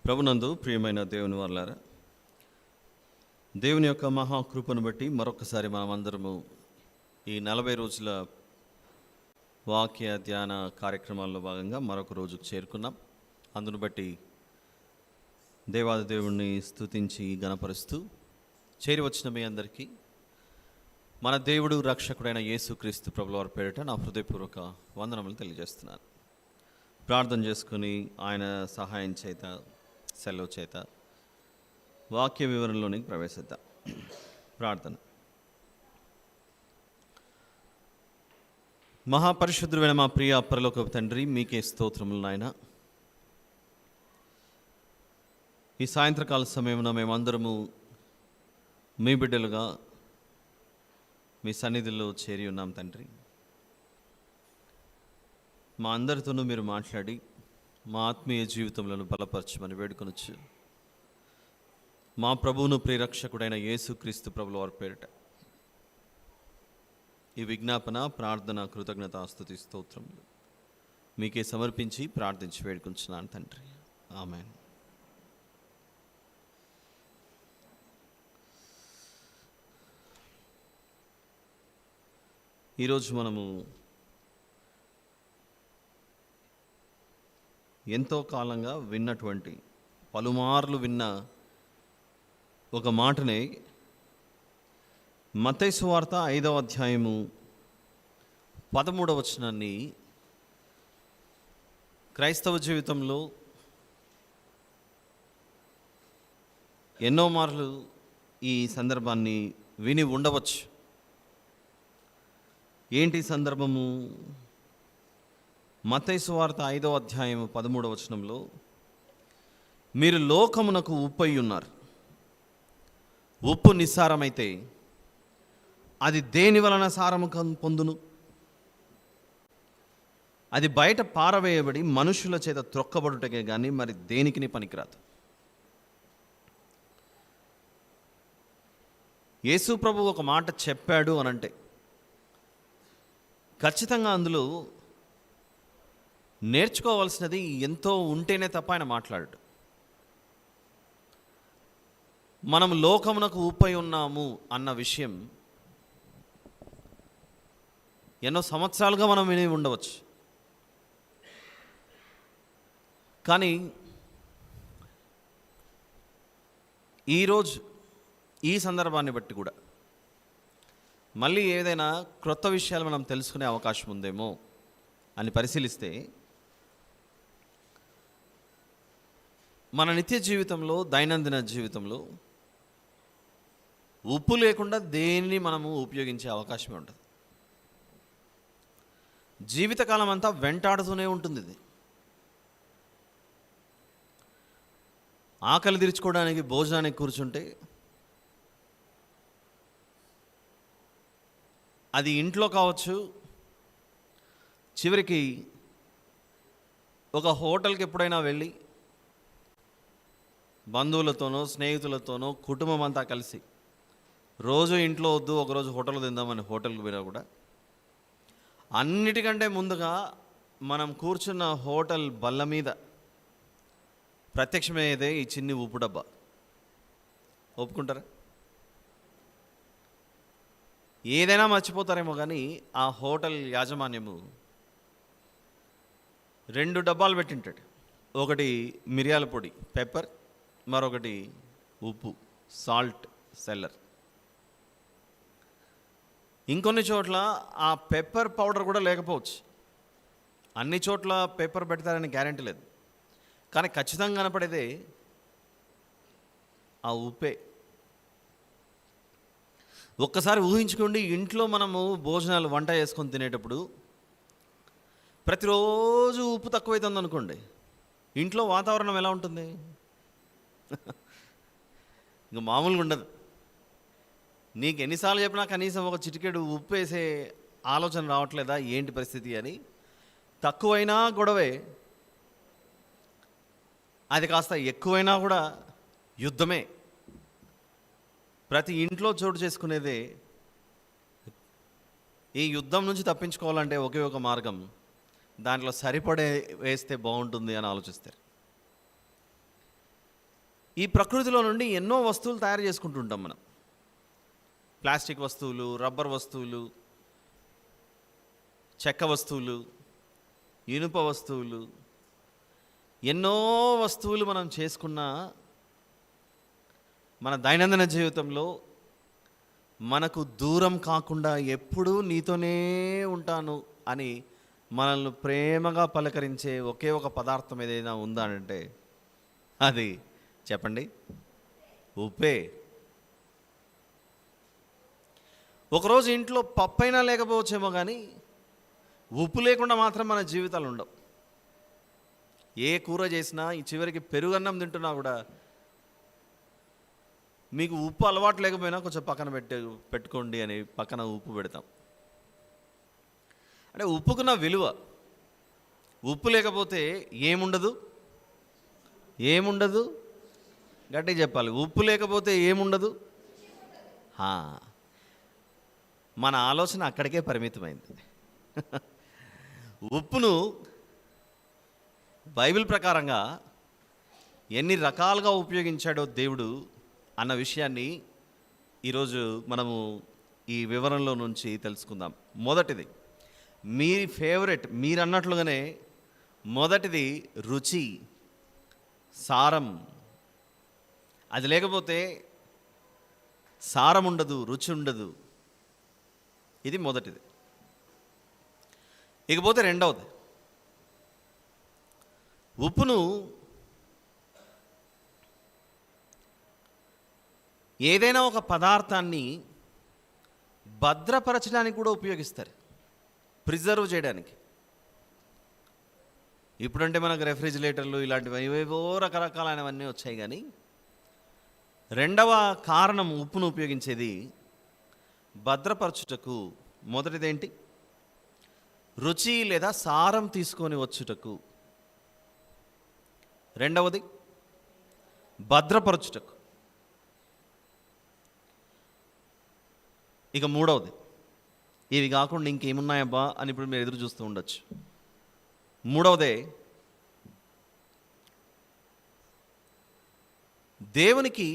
ప్రభునందు ప్రియమైన దేవుని వారలారా, దేవుని యొక్క మహాకృపను బట్టి మరొకసారి మనమందరము ఈ 40 రోజుల వాక్య ధ్యాన కార్యక్రమాల్లో భాగంగా మరొక రోజుకు చేరుకున్నాం. అందును బట్టి దేవాది దేవుణ్ణి స్తుతించి గణపరుస్తూ చేరి వచ్చిన మీ అందరికీ మన దేవుడు రక్షకుడైన యేసుక్రీస్తు ప్రభుల వారి పేరిట నా హృదయపూర్వక వందనములు తెలియజేస్తున్నాను. ప్రార్థన చేసుకుని ఆయన సహాయం చేత సెలవు చేత వాక్య వివరణలోనికి ప్రవేశిద్దాం. ప్రార్థన. మహాపరిశుద్ధుడైన మా ప్రియ పరలోకపు తండ్రి, మీకే స్తోత్రములు నాయన. ఈ సాయంత్రకాల సమయంలో మేమందరము మీ బిడ్డలుగా మీ సన్నిధిలో చేరి ఉన్నాం తండ్రి. మా అందరితోనూ మీరు మాట్లాడి మా ఆత్మీయ జీవితంలో బలపరచమని వేడుకొనొచ్చు. మా ప్రభువును ప్రియరక్షకుడైన యేసుక్రీస్తు ప్రభుల వారి పేరిట ఈ విజ్ఞాపన, ప్రార్థన, కృతజ్ఞత, స్తుతి, స్తోత్రములు మీకే సమర్పించి ప్రార్థించి వేడుకొంచున్నాను తండ్రి. ఆమేన్. ఈరోజు మనము ఎంతో కాలంగా విన్నటువంటి, పలుమార్లు విన్న ఒక మాటనే మత్తయి సువార్త 5వ అధ్యాయము 13వ వచనాన్ని క్రైస్తవ జీవితంలో ఎన్నో మార్లు ఈ సందర్భాన్ని విని ఉండవచ్చు. ఏంటి సందర్భము? మత్తయి సువార్త 5వ అధ్యాయం 13వ వచనంలో, మీరు లోకమునకు ఉప్పు అయి ఉన్నారు. ఉప్పు నిస్సారమైతే అది దేని వలన సారము పొందును? అది బయట పారవేయబడి మనుషుల చేత త్రొక్కబడుటకే కానీ మరి దేనికిని పనికిరాదు. యేసు ప్రభు ఒక మాట చెప్పాడు అనంటే ఖచ్చితంగా అందులో నేర్చుకోవాల్సినది ఎంతో ఉంటేనే తప్ప ఆయన మాట్లాడు. మనం లోకమునకు ఉప్పై ఉన్నాము అన్న విషయం ఎన్నో సంవత్సరాలుగా మనం విని ఉండవచ్చు. కానీ ఈరోజు ఈ సందర్భాన్ని బట్టి కూడా మళ్ళీ ఏదైనా క్రొత్త విషయాలు మనం తెలుసుకునే అవకాశం ఉందేమో అని పరిశీలిస్తే, మన నిత్య జీవితంలో, దైనందిన జీవితంలో ఉప్పు లేకుండా దేనిని మనము ఉపయోగించే అవకాశమే ఉంటుంది. జీవితకాలం అంతా వెంటాడుతూనే ఉంటుంది. ఇది ఆకలి తీర్చుకోవడానికి భోజనానికి కూర్చుంటే అది ఇంట్లో కావచ్చు, చివరికి ఒక హోటల్కి ఎప్పుడైనా వెళ్ళి బంధువులతోనో, స్నేహితులతోనో, కుటుంబం అంతా కలిసి రోజు ఇంట్లో వద్దు ఒకరోజు హోటల్ తిందామని హోటల్కి పోయినా కూడా అన్నిటికంటే ముందుగా మనం కూర్చున్న హోటల్ బల్ల మీద ప్రత్యక్షమయ్యేదే ఈ చిన్ని ఉప్పు డబ్బా. ఒప్పుకుంటారా? ఏదైనా మర్చిపోతారేమో కానీ ఆ హోటల్ యాజమాన్యము 2 డబ్బాలు పెట్టింటాడు. ఒకటి మిరియాల పొడి, పెప్పర్, మరొకటి ఉప్పు, సాల్ట్ సెల్లర్. ఇంకొన్ని చోట్ల ఆ పెప్పర్ పౌడర్ కూడా లేకపోవచ్చు. అన్ని చోట్ల పెప్పర్ పెడతారని గ్యారెంటీ లేదు, కానీ ఖచ్చితంగా కనపడేదే ఆ ఉప్పే. ఒక్కసారి ఊహించుకోండి, ఇంట్లో మనము భోజనాలు వంట చేసుకొని తినేటప్పుడు ప్రతిరోజు ఉప్పు తక్కువైతుంది అనుకోండి, ఇంట్లో వాతావరణం ఎలా ఉంటుంది? ఇంకా మామూలుగా ఉండదు. నీకు ఎన్నిసార్లు చెప్పినా కనీసం ఒక చిటికెడు ఉప్పు వేసే ఆలోచన రావట్లేదా ఏంటి పరిస్థితి అని. తక్కువైనా గొడవే, అది కాస్త ఎక్కువైనా కూడా యుద్ధమే. ప్రతి ఇంట్లో చోటు చేసుకునేదే. ఈ యుద్ధం నుంచి తప్పించుకోవాలంటే ఒకే ఒక మార్గం, దాంట్లో సరిపడే వేస్తే బాగుంటుంది అని ఆలోచిస్తారు. ఈ ప్రకృతిలో నుండి ఎన్నో వస్తువులు తయారు చేసుకుంటుంటాం మనం. ప్లాస్టిక్ వస్తువులు, రబ్బర్ వస్తువులు, చెక్క వస్తువులు, ఇనుప వస్తువులు, ఎన్నో వస్తువులు మనం చేసుకున్న మన దైనందిన జీవితంలో మనకు దూరం కాకుండా ఎప్పుడూ నీతోనే ఉంటాను అని మనల్ని ప్రేమగా పలకరించే ఒకే ఒక పదార్థం ఏదైనా ఉందా అంటే అది చెప్పండి, ఉప్పే. ఒకరోజు ఇంట్లో పప్పైనా లేకపోవచ్చేమో కానీ ఉప్పు లేకుండా మాత్రం మన జీవితాలు ఉండవు. ఏ కూర చేసినా ఈ చివరికి పెరుగన్నం తింటున్నా కూడా మీకు ఉప్పు అలవాటు లేకపోయినా కొంచెం పక్కన పెట్టుకోండి అని పక్కన ఉప్పు పెడతాం. అంటే ఉప్పుకున్న విలువ. ఉప్పు లేకపోతే ఏముండదు, ఏముండదు, గట్టిగా చెప్పాలి. ఉప్పు లేకపోతే ఏముండదు. మన ఆలోచన అక్కడికే పరిమితమైంది. ఉప్పును బైబిల్ ప్రకారంగా ఎన్ని రకాలుగా ఉపయోగించాడో దేవుడు అన్న విషయాన్ని ఈరోజు మనము ఈ వివరణలో నుంచి తెలుసుకుందాం. మొదటిది మీ ఫేవరెట్, మీరు అన్నట్లుగానే మొదటిది రుచి, సారం. అది లేకపోతే సారం ఉండదు, రుచి ఉండదు. ఇది మొదటిది. ఇకపోతే రెండవది, ఉప్పును ఏదైనా ఒక పదార్థాన్ని భద్రపరచడానికి కూడా ఉపయోగిస్తారు, ప్రిజర్వ్ చేయడానికి. ఇప్పుడంటే మనకు రెఫ్రిజిరేటర్లు ఇలాంటివి ఏవేవో రకరకాలైనవన్నీ వచ్చాయి. కానీ రెండవ కారణం ఉప్పును ఉపయోగించేది భద్రపరచుటకు. మొదటిదేంటి? రుచి లేదా సారం తీసుకొని వచ్చుటకు. రెండవది భద్రపరచుటకు. ఇక మూడవది, ఇవి కాకుండా ఇంకేమున్నాయబ్బా అని ఇప్పుడు మీరు ఎదురు చూస్తూ ఉండొచ్చు. మూడవదే దేవునికి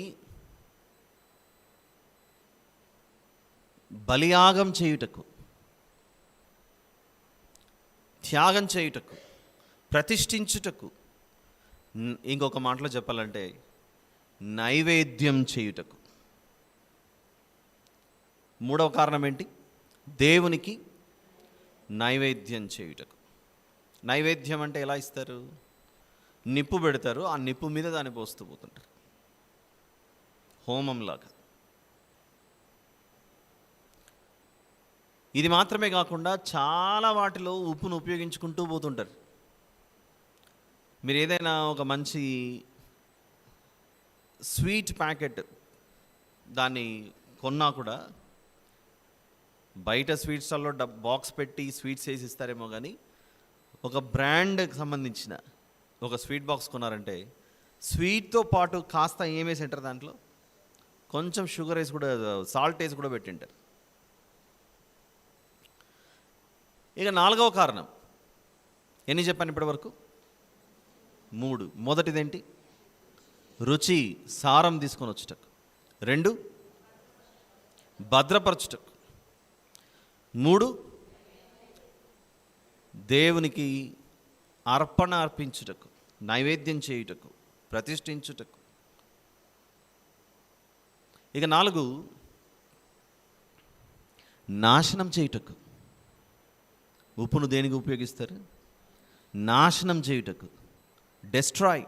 బలియాగం చేయుటకు, త్యాగం చేయుటకు, ప్రతిష్ఠించుటకు, ఇంకొక మాటలో చెప్పాలంటే నైవేద్యం చేయుటకు. మూడవ కారణం ఏంటి? దేవునికి నైవేద్యం చేయుటకు. నైవేద్యం అంటే ఎలా ఇస్తారు? నిప్పు పెడతారు, ఆ నిప్పు మీద దాన్ని పోస్తూ పోతుంటారు, హోమంలాగా. ఇది మాత్రమే కాకుండా చాలా వాటిలో ఉప్పును ఉపయోగించుకుంటూ పోతుంటారు. మీరు ఏదైనా ఒక మంచి స్వీట్ ప్యాకెట్ దాన్ని కొన్నా కూడా బయట స్వీట్ స్టాల్లో బాక్స్ పెట్టి స్వీట్స్ వేసి ఇస్తారేమో కానీ ఒక బ్రాండ్కి సంబంధించిన ఒక స్వీట్ బాక్స్ కొన్నారంటే స్వీట్తో పాటు కాస్త ఏమేసి ఉంటారు, దాంట్లో కొంచెం షుగర్ వేసి కూడా, సాల్ట్ వేసి కూడా పెట్టింటారు. ఇక నాలుగవ కారణం ఎన్ని చెప్పాను ఇప్పటి వరకు? 3. మొదటిదేంటి? రుచి, సారం తీసుకొని వచ్చుటకు. 2 భద్రపరచుటకు. 3 దేవునికి అర్పణ అర్పించుటకు, నైవేద్యం చేయుటకు, ప్రతిష్ఠించుటకు. ఇక 4 నాశనం చేయుటకు. ఉప్పును దేనికి ఉపయోగిస్తారు? నాశనం చేయుటకు, డెస్ట్రాయ్.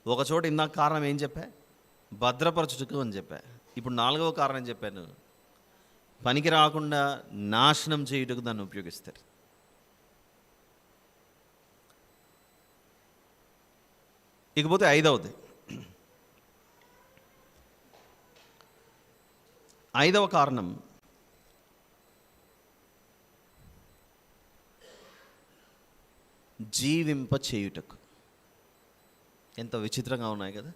ఒకచోట ఇందాక కారణం ఏం చెప్పా? భద్రపరచుటకు అని చెప్పా. ఇప్పుడు 4వ కారణం చెప్పాను, పనికి రాకుండా నాశనం చేయుటకు దాన్ని ఉపయోగిస్తారు. ఇకపోతే 5వది, 5వ కారణం జీవింప చేయుటకు. ఎంత విచిత్రంగా ఉన్నాయి కదా.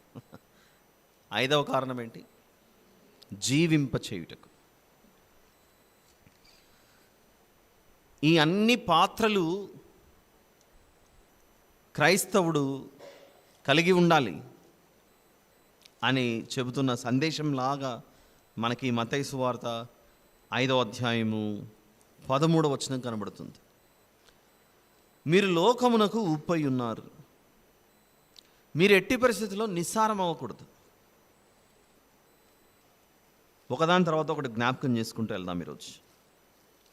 5వ కారణం ఏంటి? జీవింప చేయుటకు. ఈ అన్ని పాత్రలు క్రైస్తవుడు కలిగి ఉండాలి. అని చెబుతున్న సందేశంలాగా మనకి మత్తయి సువార్త 5వ అధ్యాయము 13వ వచనం కనబడుతుంది. మీరు లోకమునకు ఉప్పై ఉన్నారు, మీరు ఎట్టి పరిస్థితుల్లో నిస్సారం అవ్వకూడదు. ఒకదాని తర్వాత ఒకటి జ్ఞాపకం చేసుకుంటూ వెళ్దాం ఈరోజు.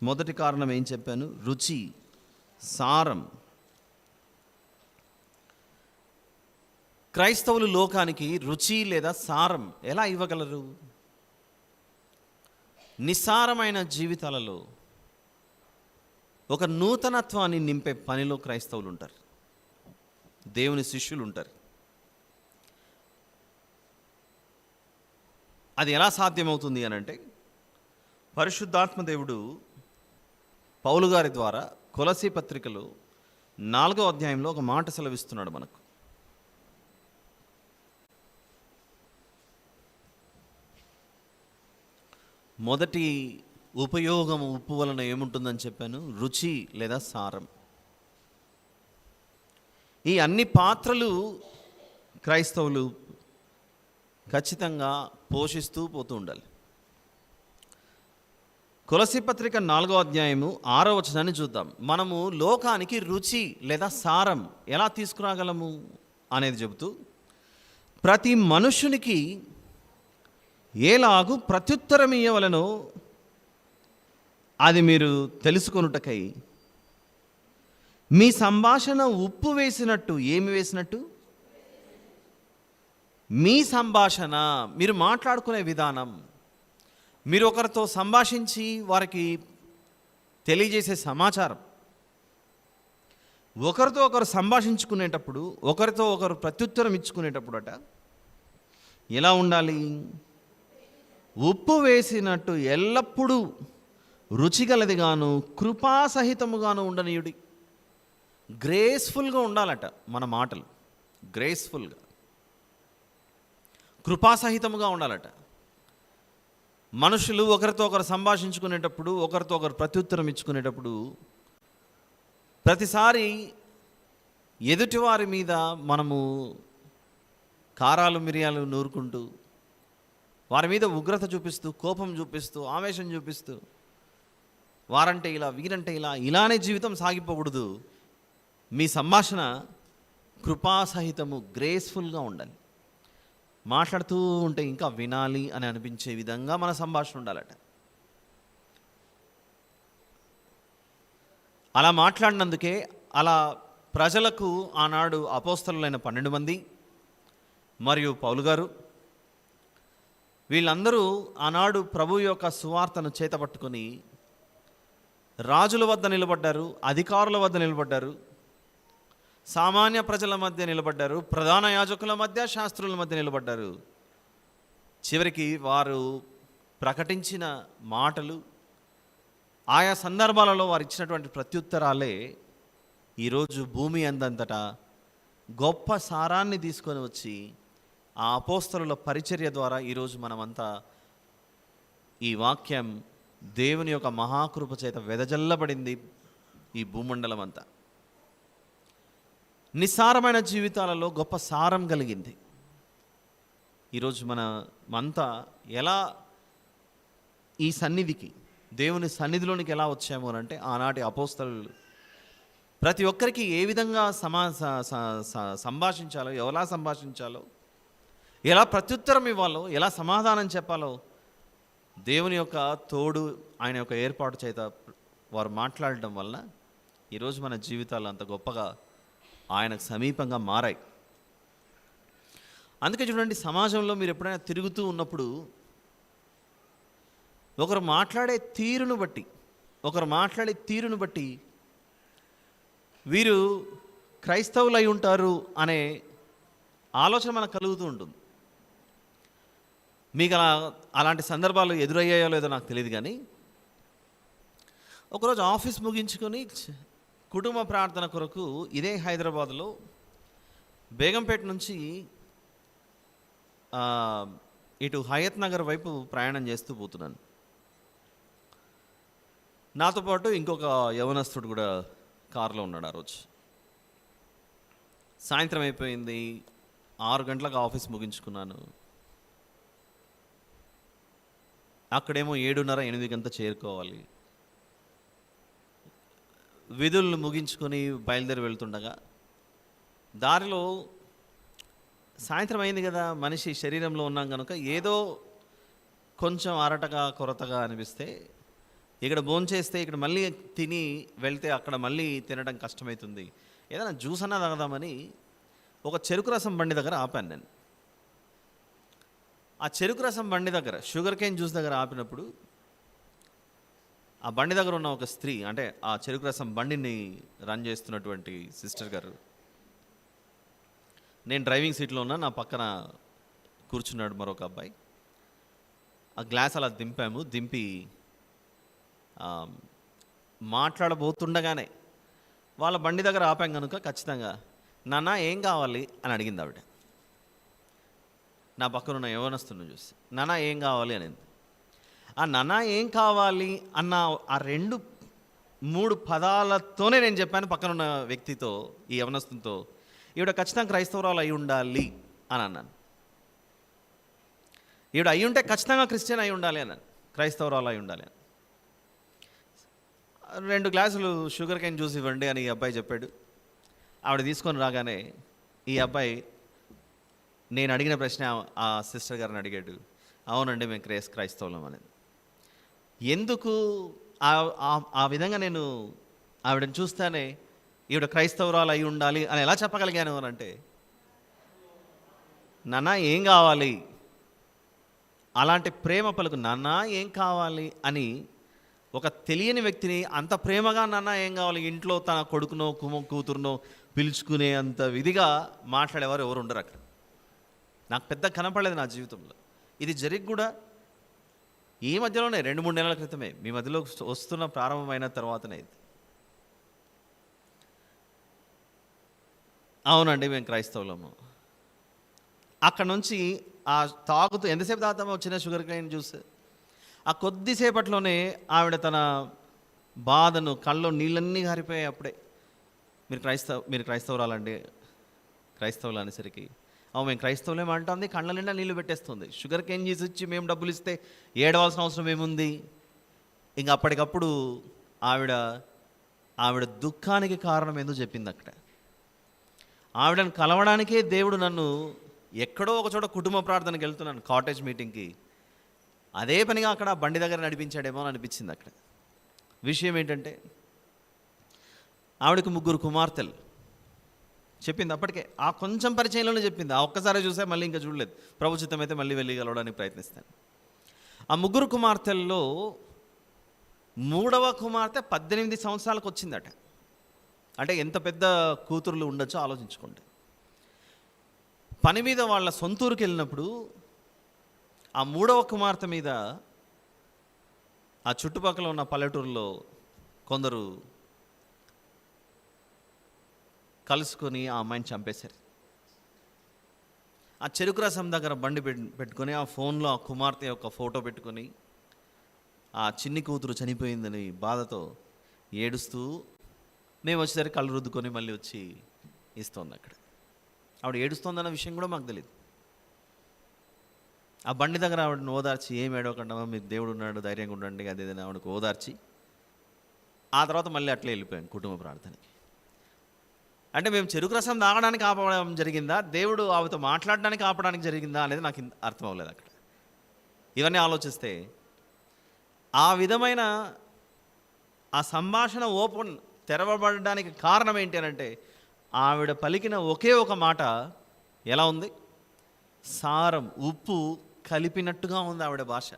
మొదటి కారణం ఏం చెప్పాను? రుచి, సారం. క్రైస్తవులు లోకానికి రుచి లేదా సారం ఎలా ఇవ్వగలరు? నిస్సారమైన జీవితాలలో ఒక నూతనత్వాన్ని నింపే పనిలో క్రైస్తవులు ఉంటారు, దేవుని శిష్యులు ఉంటారు. అది ఎలా సాధ్యమవుతుంది అని అంటే, పరిశుద్ధాత్మ దేవుడు పౌలు గారి ద్వారా కొలసీ పత్రికలో 4వ అధ్యాయంలో ఒక మాట సెలవిస్తున్నాడు మనకు. మొదటి ఉపయోగం ఉప్పు వలన ఏముంటుందని చెప్పాను? రుచి లేదా సారం. ఈ అన్ని పాత్రలు క్రైస్తవులు ఖచ్చితంగా పోషిస్తూ పోతూ ఉండాలి. కొలసీ పత్రిక 4వ అధ్యాయము 6వ వచనాన్ని చూద్దాం. మనము లోకానికి రుచి లేదా సారం ఎలా తీసుకురాగలము అనేది చెబుతూ, ప్రతి మనుషునికి ఏలాగు ప్రత్యుత్తరం ఇయ్యవలెనో అది మీరు తెలుసుకొనుటకై మీ సంభాషణ ఉప్పు వేసినట్టు. ఏమి వేసినట్టు? మీ సంభాషణ, మీరు మాట్లాడుకునే విధానం, మీరు ఒకరితో సంభాషించి వారికి తెలియజేసే సమాచారం, ఒకరితో ఒకరు సంభాషించుకునేటప్పుడు, ఒకరితో ఒకరు ప్రత్యుత్తరం ఇచ్చుకునేటప్పుడు ఎలా ఉండాలి? ఉప్పు వేసినట్టు ఎల్లప్పుడూ రుచిగలదిగాను కృపాసహితముగాను ఉండనీయుడి. గ్రేస్ఫుల్గా ఉండాలట మన మాటలు, గ్రేస్ఫుల్గా, కృపాసహితముగా ఉండాలట. మనుషులు ఒకరితో ఒకరు సంభాషించుకునేటప్పుడు, ఒకరితో ఒకరు ప్రత్యుత్తరం ఇచ్చుకునేటప్పుడు ప్రతిసారి ఎదుటివారి మీద మనము కారాలు మిరియాలు నూరుకుంటూ, వారి మీద ఉగ్రత చూపిస్తూ, కోపం చూపిస్తూ, ఆవేశం చూపిస్తూ, వారంటే ఇలా, వీరంటే ఇలా, ఇలానే జీవితం సాగిపోకూడదు. మీ సంభాషణ కృపాసహితము, గ్రేస్ఫుల్గా ఉండాలి. మాట్లాడుతూ ఉంటే ఇంకా వినాలి అని అనిపించే విధంగా మన సంభాషణ ఉండాలట. అలా మాట్లాడినందుకే అలా ప్రజలకు ఆనాడు అపోస్తలులైన 12 మంది మరియు పౌలు గారు, వీళ్ళందరూ ఆనాడు ప్రభు యొక్క సువార్తను చేతపట్టుకొని రాజుల వద్ద నిలబడ్డారు, అధికారుల వద్ద నిలబడ్డారు, సామాన్య ప్రజల మధ్య నిలబడ్డారు, ప్రధాన యాజకుల మధ్య, శాస్త్రుల మధ్య నిలబడ్డారు. చివరికి వారు ప్రకటించిన మాటలు, ఆయా సందర్భాలలో వారు ఇచ్చినటువంటి ప్రత్యుత్తరాలే ఈరోజు భూమి అందంతటా గొప్ప సారాన్ని తీసుకొని వచ్చి ఆ అపోస్తలుల పరిచర్య ద్వారా ఈరోజు మనమంతా ఈ వాక్యం దేవుని యొక్క మహాకృప చేత వెదజల్లబడింది ఈ భూమండలం అంతా. నిస్సారమైన జీవితాలలో గొప్ప సారం కలిగింది. ఈరోజు మనమంతా ఎలా ఈ సన్నిధికి, దేవుని సన్నిధిలోనికి ఎలా వచ్చాము అని అంటే, ఆనాటి అపోస్తలులు ప్రతి ఒక్కరికి ఏ విధంగా సంభాషించాలో, ఎలా సంభాషించాలో, ఎలా ప్రత్యుత్తరం ఇవ్వాలో, ఎలా సమాధానం చెప్పాలో దేవుని యొక్క తోడు, ఆయన యొక్క ఏర్పాటు చేత వారు మాట్లాడడం వలన ఈరోజు మన జీవితాలు అంత గొప్పగా ఆయనకు సమీపంగా మారాయి. అందుకే చూడండి, సమాజంలో మీరు ఎప్పుడైనా తిరుగుతూ ఉన్నప్పుడు ఒకరు మాట్లాడే తీరును బట్టి వీరు క్రైస్తవులై ఉంటారు అనే ఆలోచన మనకు కలుగుతూ ఉంటుంది. మీకు అలాంటి సందర్భాలు ఎదురయ్యాయో లేదో నాకు తెలియదు, కానీ ఒకరోజు ఆఫీస్ ముగించుకొని కుటుంబ ప్రార్థన కొరకు ఇదే హైదరాబాద్లో బేగంపేట నుంచి ఇటు హయత్ నగర్ వైపు ప్రయాణం చేస్తూ పోతున్నాను. నాతో పాటు ఇంకొక యవనస్తుడు కూడా కారులో ఉన్నాడు. ఆ రోజు సాయంత్రం అయిపోయింది, 6 గంటలకు ఆఫీస్ ముగించుకున్నాను. అక్కడేమో 7:30 8 చేరుకోవాలి. విధులను ముగించుకొని బయలుదేరి వెళ్తుండగా దారిలో సాయంత్రం అయింది కదా, మనిషి శరీరంలో ఉన్నాం కనుక ఏదో కొంచెం అరటగా కొరతగా అనిపిస్తే ఇక్కడ భోంచేస్తే ఇక్కడ మళ్ళీ తిని వెళ్తే అక్కడ మళ్ళీ తినడం కష్టమవుతుంది, ఏదైనా జ్యూస్ అన్నా తాగదామని ఒక చెరుకు రసం బండి దగ్గర ఆపాను నేను. ఆ చెరుకు రసం బండి దగ్గర షుగర్ కేన్ జ్యూస్ దగ్గర ఆపినప్పుడు ఆ బండి దగ్గర ఉన్న ఒక స్త్రీ, అంటే ఆ చెరుకు రసం బండిని రన్ చేస్తున్నటువంటి సిస్టర్ గారు, నేను డ్రైవింగ్ సీట్లో ఉన్నా, నా పక్కన కూర్చున్నాడు మరొక అబ్బాయి. ఆ గ్లాస్ అలా దింపి మాట్లాడబోతుండగానే వాళ్ళ బండి దగ్గర ఆపాం కనుక ఖచ్చితంగా నాన్న ఏం కావాలి అని అడిగింది ఆవిడ. నా పక్కన ఉన్న యవ్వనస్తుని చూసి నాన్న ఏం కావాలి అనింది. ఆ నాన్న ఏం కావాలి అన్న ఆ 2-3 పదాలతోనే నేను చెప్పాను పక్కనున్న వ్యక్తితో, ఈ యవనస్తునితో, ఈవిడ ఖచ్చితంగా క్రైస్తవురాలు అయి ఉండాలి అని అన్నాను. ఈవిడ అయి ఉంటే ఖచ్చితంగా క్రిస్టియన్ అయి ఉండాలి అన్నాను, క్రైస్తవురాలు అయి ఉండాలి అని. 2 గ్లాసులు షుగర్ కేన్ జ్యూస్ ఇవ్వండి అని ఈ అబ్బాయి చెప్పాడు. ఆవిడ తీసుకొని రాగానే ఈ అబ్బాయి నేను అడిగిన ప్రశ్న ఆ సిస్టర్ గారిని అడిగాడు. అవునండి మేము క్రైస్తవులం అనేది. ఎందుకు ఆ విధంగా నేను ఆవిడని చూస్తానే ఈవిడ క్రైస్తవురాలు అయి ఉండాలి అని ఎలా చెప్పగలిగాను అని అంటే, నాన్న ఏం కావాలి, అలాంటి ప్రేమ పలుకు నాన్న ఏం కావాలి అని ఒక తెలియని వ్యక్తిని అంత ప్రేమగా నాన్న ఏం కావాలి, ఇంట్లో తన కొడుకునో కూతురునో పిలుచుకునే అంత విధిగా మాట్లాడేవారు ఎవరు ఉండరు అక్కడ. నాకు పెద్ద కనపడలేదు నా జీవితంలో. ఇది జరిగి కూడా ఈ మధ్యలోనే 2-3 నెలల క్రితమే, మీ మధ్యలో వస్తున్న ప్రారంభమైన తర్వాతనే ఇది. అవునండి మేము క్రైస్తవులము. అక్కడ నుంచి ఆ తాగుతూ ఎంతసేపు తాగుతామో వచ్చిన షుగర్ కేన్ జ్యూస్, ఆ కొద్దిసేపట్లోనే ఆవిడ తన బాధను, కళ్ళలో నీళ్ళన్నీ గారిపోయాయి. అప్పుడే మీరు క్రైస్తవురాలండి, క్రైస్తవులు అనేసరికి అవు మేము క్రైస్తవులేం అంటుంది, కళ్ళ నిండా నీళ్ళు పెట్టేస్తుంది. షుగర్ కేన్ జ్యూస్ ఇచ్చి మేము డబ్బులు ఇస్తే ఏడవలసిన అవసరం ఏముంది. ఇంక అప్పటికప్పుడు ఆవిడ దుఃఖానికి కారణం ఏందో చెప్పింది అక్కడ. ఆవిడను కలవడానికే దేవుడు నన్ను ఎక్కడో ఒక చోట కుటుంబ ప్రార్థనకి వెళ్తున్నాను, కాటేజ్ మీటింగ్కి, అదే పనిగా అక్కడ బండి దగ్గర నడిపించాడేమో అని అనిపించింది అక్కడ. విషయం ఏంటంటే ఆవిడకు 3 కుమార్తెలు చెప్పింది. అప్పటికే ఆ కొంచెం పరిచయంలోనే చెప్పింది. ఆ ఒక్కసారి చూసే మళ్ళీ ఇంకా చూడలేదు. ప్రభు చిత్తం అయితే మళ్ళీ వెళ్ళి కలవడానికి ప్రయత్నిస్తాను. ఆ 3 కుమార్తెల్లో 3వ కుమార్తె 18 సంవత్సరాలకు వచ్చిందట. అంటే ఎంత పెద్ద కూతురులు ఉండొచ్చో ఆలోచించుకోండి. పని మీద వాళ్ళ సొంతూరుకి వెళ్ళినప్పుడు ఆ 3వ కుమార్తె మీద ఆ చుట్టుపక్కల ఉన్న పల్లెటూరులో కొందరు కలుసుకొని ఆ అమ్మాయిని చంపేశారు. ఆ చెరుకు రసం దగ్గర బండి పెట్టుకొని ఆ ఫోన్లో ఆ కుమార్తె యొక్క ఫోటో పెట్టుకొని ఆ చిన్ని కూతురు చనిపోయిందని బాధతో ఏడుస్తూ మేము వచ్చేసరికి కళ్ళు రుద్దుకొని మళ్ళీ వచ్చి ఇస్తోంది. అక్కడ ఆవిడ ఏడుస్తోందన్న విషయం కూడా మాకు తెలియదు. ఆ బండి దగ్గర ఆవిడని ఓదార్చి ఏం ఏడవకుండా మీరు దేవుడు ఉన్నాడు ధైర్యంగా ఉండండి అది ఏదైనా ఆవిడకు ఓదార్చి ఆ తర్వాత మళ్ళీ అట్లే వెళ్ళిపోయాం కుటుంబ ప్రార్థనకి. అంటే మేము చెరుకు రసం తాగడానికి ఆపడం జరిగిందా, దేవుడు ఆవిడతో మాట్లాడడానికి ఆపడానికి జరిగిందా అనేది నాకు అర్థం అవ్వలేదు అక్కడ. ఇవన్నీ ఆలోచిస్తే ఆ విధమైన ఆ సంభాషణ తెరవబడడానికి కారణం ఏంటి అని అంటే, ఆవిడ పలికిన ఒకే ఒక మాట ఎలా ఉంది, సారం ఉప్పు కలిపినట్టుగా ఉంది ఆవిడ భాష.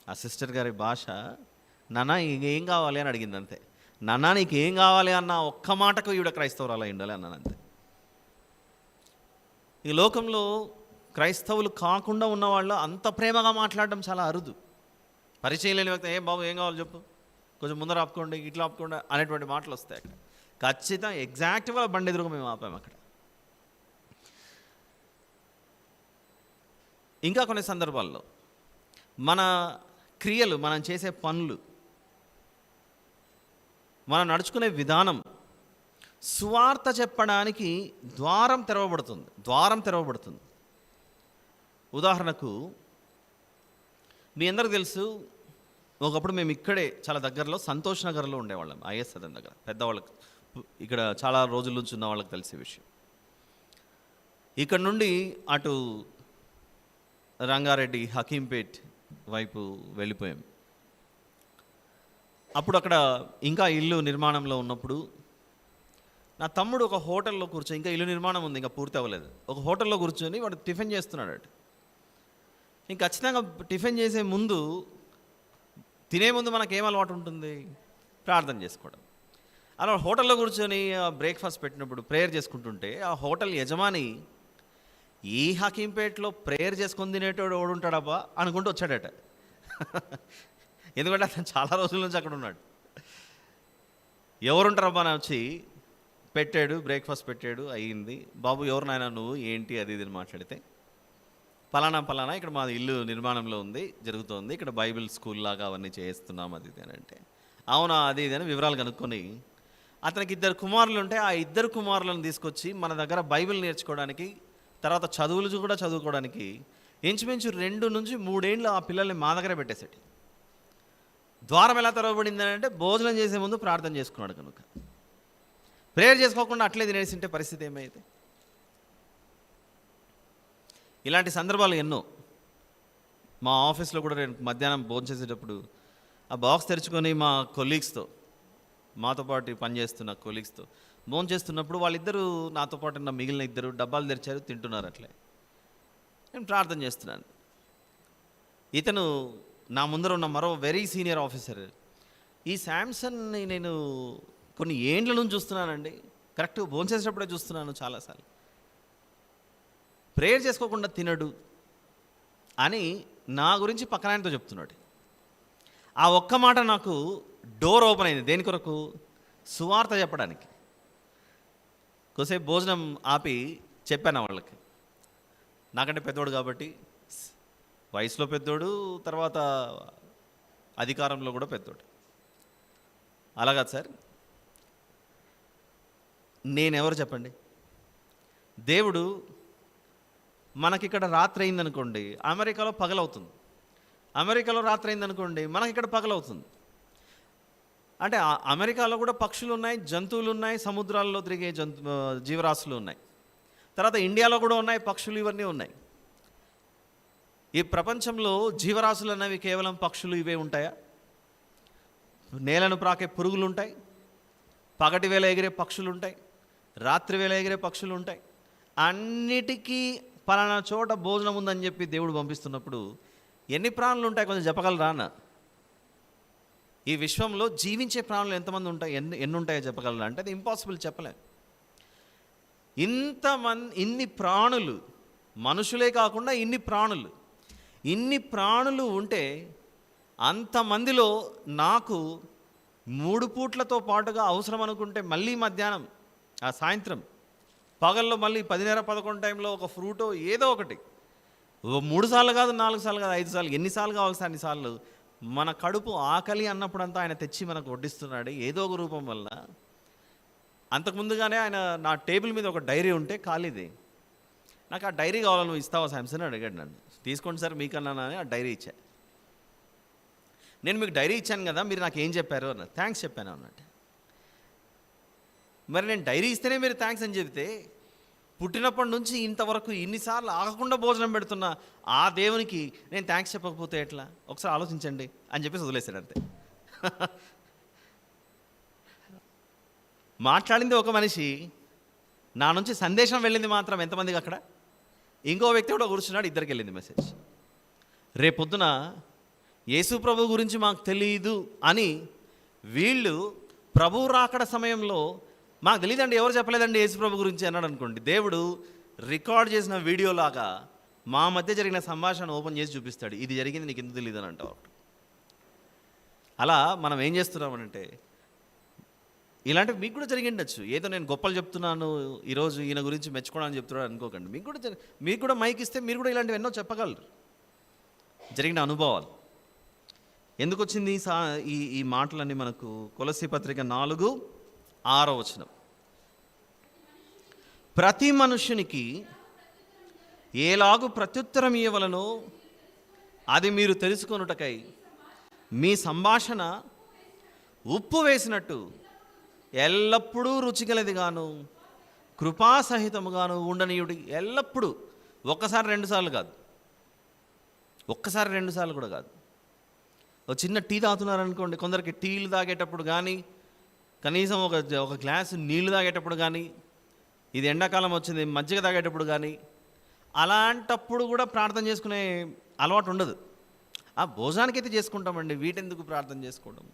ఆ సిస్టర్ గారి భాష, నాన్న ఏం కావాలి అని అడిగింది అంతే. నాన్న నీకు ఏం కావాలి అన్న ఒక్క మాటకు ఈవిడ క్రైస్తవురాలు ఉండాలి అన్నాను అంతే. ఈ లోకంలో క్రైస్తవులు కాకుండా ఉన్నవాళ్ళు అంత ప్రేమగా మాట్లాడడం చాలా అరుదు. పరిచయం లేని వ్యక్తి ఏం బాబు ఏం కావాలి చెప్పు, కొంచెం ముందర ఆపుకోండి, ఇట్లా ఆపుకోండి అనేటువంటి మాటలు వస్తాయి అక్కడ. ఖచ్చితంగా ఎగ్జాక్ట్గా బండి ఎదురుగా మేము ఆపాము అక్కడ. ఇంకా కొన్ని సందర్భాల్లో మన క్రియలు, మనం చేసే పనులు, మనం నడుచుకునే విధానం సువార్త చెప్పడానికి ద్వారం తెరవబడుతుంది. ఉదాహరణకు మీ అందరికి తెలుసు, ఒకప్పుడు మేము ఇక్కడే చాలా దగ్గరలో సంతోష్ నగర్లో ఉండేవాళ్ళం, ఐఎస్ సదన్ దగ్గర. పెద్దవాళ్ళకి, ఇక్కడ చాలా రోజుల నుంచి ఉన్న వాళ్ళకి తెలిసే విషయం. ఇక్కడ నుండి అటు రంగారెడ్డి, హకీంపేట్ వైపు వెళ్ళిపోయాం. అప్పుడు అక్కడ ఇంకా ఇల్లు నిర్మాణంలో ఉన్నప్పుడు నా తమ్ముడు ఒక హోటల్లో కూర్చొని, ఇంకా ఇల్లు నిర్మాణం ఉంది, ఇంకా పూర్తి అవ్వలేదు, ఒక హోటల్లో కూర్చొని వాడు టిఫిన్ చేస్తున్నాడు. ఇంక ఖచ్చితంగా టిఫిన్ చేసే ముందు, తినే ముందు మనకేం అలవాటు ఉంటుంది? ప్రార్థన చేసుకోవడం. అలా హోటల్లో కూర్చొని బ్రేక్ఫాస్ట్ పెట్టినప్పుడు ప్రేయర్ చేసుకుంటుంటే ఆ హోటల్ యజమాని, ఈ హకీంపేటలో ప్రేయర్ చేసుకొని తినేటోడు ఓడుంటాడబ్బా అనుకుంటూ వచ్చాడట. ఎందుకంటే అతను చాలా రోజుల నుంచి అక్కడ ఉన్నాడు. ఎవరుంటారబ్బా అని వచ్చి పెట్టాడు, బ్రేక్ఫాస్ట్ పెట్టాడు, అయ్యింది. బాబు ఎవరు నాయనా నువ్వు, ఏంటి అది ఇది అని మాట్లాడితే, పలానా ఇక్కడ మాది ఇల్లు నిర్మాణంలో ఉంది, జరుగుతోంది, ఇక్కడ బైబిల్ స్కూల్ లాగా అవన్నీ చేస్తున్నాం అది ఇది అని అంటే, అవునా అది ఇది అని వివరాలు కనుక్కొని, అతనికి 2 కుమారులు ఉంటే ఆ 2 కుమారులను తీసుకొచ్చి మన దగ్గర బైబిల్ నేర్చుకోవడానికి, తర్వాత చదువులు కూడా చదువుకోవడానికి ఇంచుమించు 2 నుంచి 3 ఏళ్ళు ఆ పిల్లల్ని మా దగ్గర పెట్టేసాడు. ద్వారం ఎలా తెరవబడిందని అంటే, భోజనం చేసే ముందు ప్రార్థన చేసుకున్నాడు కనుక. ప్రేయర్ చేసుకోకుండా అట్లే తినేసింటే పరిస్థితి ఏమైతే? ఇలాంటి సందర్భాలు ఎన్నో. మా ఆఫీస్లో కూడా నేను మధ్యాహ్నం భోజనం చేసేటప్పుడు ఆ బాక్స్ తెరుచుకొని మా కొలీగ్స్తో, మాతో పాటు పనిచేస్తున్న కొలీగ్స్తో భోజనం చేస్తున్నప్పుడు వాళ్ళిద్దరూ నాతో పాటు ఉన్న మిగిలిన 2 డబ్బాలు తెరిచారు, తింటున్నారు. అట్లే నేను ప్రార్థన చేస్తున్నాను. ఇతను నా ముందర ఉన్న మరో వెరీ సీనియర్ ఆఫీసర్, ఈ శాంసన్ని నేను కొన్ని ఏండ్ల నుంచి చూస్తున్నానండి, కరెక్ట్గా భోజనం చేసేటప్పుడే చూస్తున్నాను చాలాసార్లు, ప్రేయర్ చేసుకోకుండా తినడు అని నా గురించి పక్కన ఆయనతో చెప్తున్నాడు. ఆ ఒక్క మాట నాకు డోర్ ఓపెన్ అయింది. దేని కొరకు? సువార్త చెప్పడానికి. కొద్దిసేపు భోజనం ఆపి చెప్పాను వాళ్ళకి. నాకంటే పెద్దోడు కాబట్టి, వయసులో పెద్దోడు, తర్వాత అధికారంలో కూడా పెద్దోడు. అలాగా సార్, నేనెవరు చెప్పండి? దేవుడు మనకిక్కడ రాత్రి అయిందనుకోండి, అమెరికాలో పగలవుతుంది. అమెరికాలో రాత్రి అయిందనుకోండి, మనకిక్కడ పగలవుతుంది. అంటే అమెరికాలో కూడా పక్షులు ఉన్నాయి, జంతువులు ఉన్నాయి, సముద్రాల్లో తిరిగే జీవరాశులు ఉన్నాయి. తర్వాత ఇండియాలో కూడా ఉన్నాయి, పక్షులు ఇవన్నీ ఉన్నాయి. ఈ ప్రపంచంలో జీవరాశులు అనేవి కేవలం పక్షులు ఇవే ఉంటాయా? నేలను ప్రాకే పురుగులు ఉంటాయి, పగటి వేళ ఎగిరే పక్షులు ఉంటాయి, రాత్రి వేళ ఎగిరే పక్షులు ఉంటాయి. అన్నిటికీ పలానా చోట భోజనం ఉందని చెప్పి దేవుడు పంపిస్తున్నప్పుడు ఎన్ని ప్రాణులు ఉంటాయి కొంచెం చెప్పగలరా అన్న? ఈ విశ్వంలో జీవించే ప్రాణులు ఎంతమంది ఉంటాయి, ఎన్ని ఉంటాయో చెప్పగలరా అంటే అది ఇంపాసిబుల్, చెప్పలేం. ఇన్ని ప్రాణులు, మనుషులే కాకుండా ఇన్ని ప్రాణులు ఉంటే, అంతమందిలో నాకు 3 పూట్లతో పాటుగా అవసరం అనుకుంటే మళ్ళీ మధ్యాహ్నం, ఆ సాయంత్రం, పగల్లో మళ్ళీ 10:30-11 టైంలో ఒక ఫ్రూటో ఏదో ఒకటి, 3 సార్లు కాదు, 4 సార్లు కాదు, 5 సార్లు, ఎన్నిసార్లు కావాల్సి అన్నిసార్లు మన కడుపు ఆకలి అన్నప్పుడంతా ఆయన తెచ్చి మనకు వడ్డిస్తున్నాడు ఏదో ఒక రూపం వల్ల. అంతకుముందుగానే ఆయన నా టేబుల్ మీద ఒక డైరీ ఉంటే ఖాళీది, నాకు ఆ డైరీ కావాలని నువ్వు ఇస్తావా శాంసన్ అని అడిగాడు నన్ను. తీసుకోండి సార్ మీకన్నా అని ఆ డైరీ ఇచ్చా. నేను మీకు డైరీ ఇచ్చాను కదా, మీరు నాకు ఏం చెప్పారు అన్న. థ్యాంక్స్ చెప్పాను అన్నట్టు. మరి నేను డైరీ ఇస్తేనే మీరు థ్యాంక్స్ అని చెబితే, పుట్టినప్పటి నుంచి ఇంతవరకు ఇన్నిసార్లు ఆగకుండా భోజనం పెడుతున్నా ఆ దేవునికి నేను థ్యాంక్స్ చెప్పకపోతే ఎట్లా? ఒకసారి ఆలోచించండి అని చెప్పేసి వదిలేశాడు అంతే. మాట్లాడింది ఒక మనిషి, నా నుంచి సందేశం వెళ్ళింది మాత్రం ఎంతమందికి అక్కడ? ఇంకో వ్యక్తి కూడా కూర్చున్నాడు, ఇద్దరికి వెళ్ళింది మెసేజ్. రేపొద్దున యేసు ప్రభు గురించి మాకు తెలియదు అని వీళ్ళు ప్రభు రాకడ సమయంలో మాకు తెలియదండి, ఎవరు చెప్పలేదండి యేసు ప్రభు గురించి అన్నాడు అనుకోండి, దేవుడు రికార్డ్ చేసిన వీడియోలాగా మా మధ్య జరిగిన సంభాషణ ఓపెన్ చేసి చూపిస్తాడు. ఇది జరిగింది నీకు ఎందుకు తెలియదు అని అంటావు. అలా మనం ఏం చేస్తున్నామనంటే, ఇలాంటివి మీకు కూడా జరిగి ఉండొచ్చు. ఏదో నేను గొప్పలు చెప్తున్నాను ఈరోజు ఈయన గురించి మెచ్చుకోవడానికి చెప్తున్నాను అనుకోకండి. మీకు కూడా మైక్ ఇస్తే మీరు కూడా ఇలాంటివి ఎన్నో చెప్పగలరు, జరిగిన అనుభవాలు. ఎందుకు వచ్చింది ఈ మాటలన్నీ మనకు? కొలస్సీ పత్రిక 4:6 ప్రతి మనుష్యునికి ఏలాగు ప్రత్యుత్తరం ఇవ్వవలనో అది మీరు తెలుసుకొనుటకై మీ సంభాషణ ఉప్పు వేసినట్టు ఎల్లప్పుడూ రుచిగలదిగాను కృపాసహితముగాను ఉండనీయుడి. ఎల్లప్పుడూ, ఒక్కసారి రెండుసార్లు కాదు, ఒక్కసారి రెండుసార్లు కూడా కాదు. ఒక చిన్న టీ తాగుతున్నారనుకోండి, కొందరికి టీలు తాగేటప్పుడు కానీ, కనీసం ఒక గ్లాసు నీళ్లు తాగేటప్పుడు కానీ, ఇది ఎండాకాలం వచ్చింది మజ్జిగ తాగేటప్పుడు కానీ, అలాంటప్పుడు కూడా ప్రార్థన చేసుకునే అలవాటు ఉండదు. ఆ భోజనానికి అయితే చేసుకుంటామండి, వీటెందుకు ప్రార్థన చేసుకోవడం?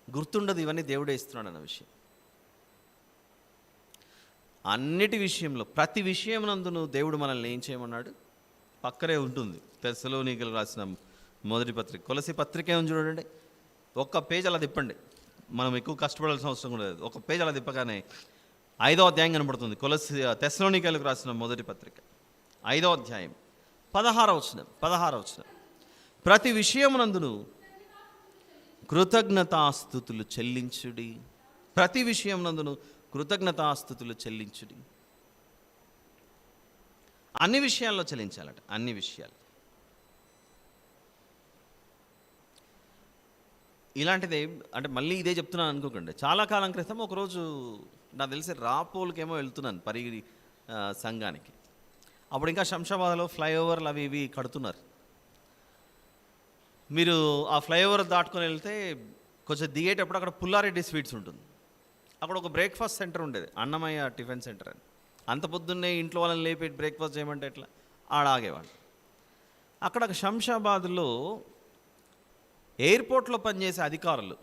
గుర్తుండదు ఇవన్నీ దేవుడే ఇస్తున్నాడు అన్న విషయం. అన్నిటి విషయంలో, ప్రతి విషయమునందును దేవుడు మనల్ని ఏం చేయమన్నాడు? పక్కనే ఉంటుంది. తెస్సలోనికీయులకు రాసిన మొదటి పత్రిక, కొలసి పత్రిక ఏమని చూడండి, ఒక్క పేజ్ అలా తిప్పండి, మనం ఎక్కువ కష్టపడాల్సిన అవసరం కూడా లేదు. ఒక పేజ్ అలా తిప్పగానే 5వ అధ్యాయం కనబడుతుంది. తెస్సలోనికీయులకు రాసిన మొదటి పత్రిక 5వ అధ్యాయం 16వ వచనం. ప్రతి విషయమునందును కృతజ్ఞతాస్తుతులు చెల్లించుడి. ప్రతి విషయమునందును కృతజ్ఞతాస్తుతులు చెల్లించుడి. అన్ని విషయాల్లో చెల్లించాలట, అన్ని విషయాలు. ఇలాంటిదే అంటే మళ్ళీ ఇదే చెప్తున్నాను అనుకోకండి. చాలా కాలం క్రితం ఒకరోజు నాకు తెలిసి రాపోల్కేమో వెళ్తున్నాను పరిగి సంఘానికి. అప్పుడు ఇంకా శంషాబాద్లో ఫ్లైఓవర్లు అవి ఇవి కడుతున్నారు. మీరు ఆ ఫ్లైఓవర్ దాటుకొని వెళ్తే కొంచెం దిగేటప్పుడు అక్కడ పుల్లారెడ్డి స్వీట్స్ ఉంటుంది. అక్కడ ఒక బ్రేక్ఫాస్ట్ సెంటర్ ఉండేది, అన్నమయ్య టిఫిన్ సెంటర్ అని. అంత పొద్దున్నే ఇంట్లో వాళ్ళని లేపి బ్రేక్ఫాస్ట్ చేయమంటే ఎట్లా, ఆడ ఆగేవాడు. అక్కడ శంషాబాద్లో ఎయిర్పోర్ట్లో పనిచేసే అధికారులు,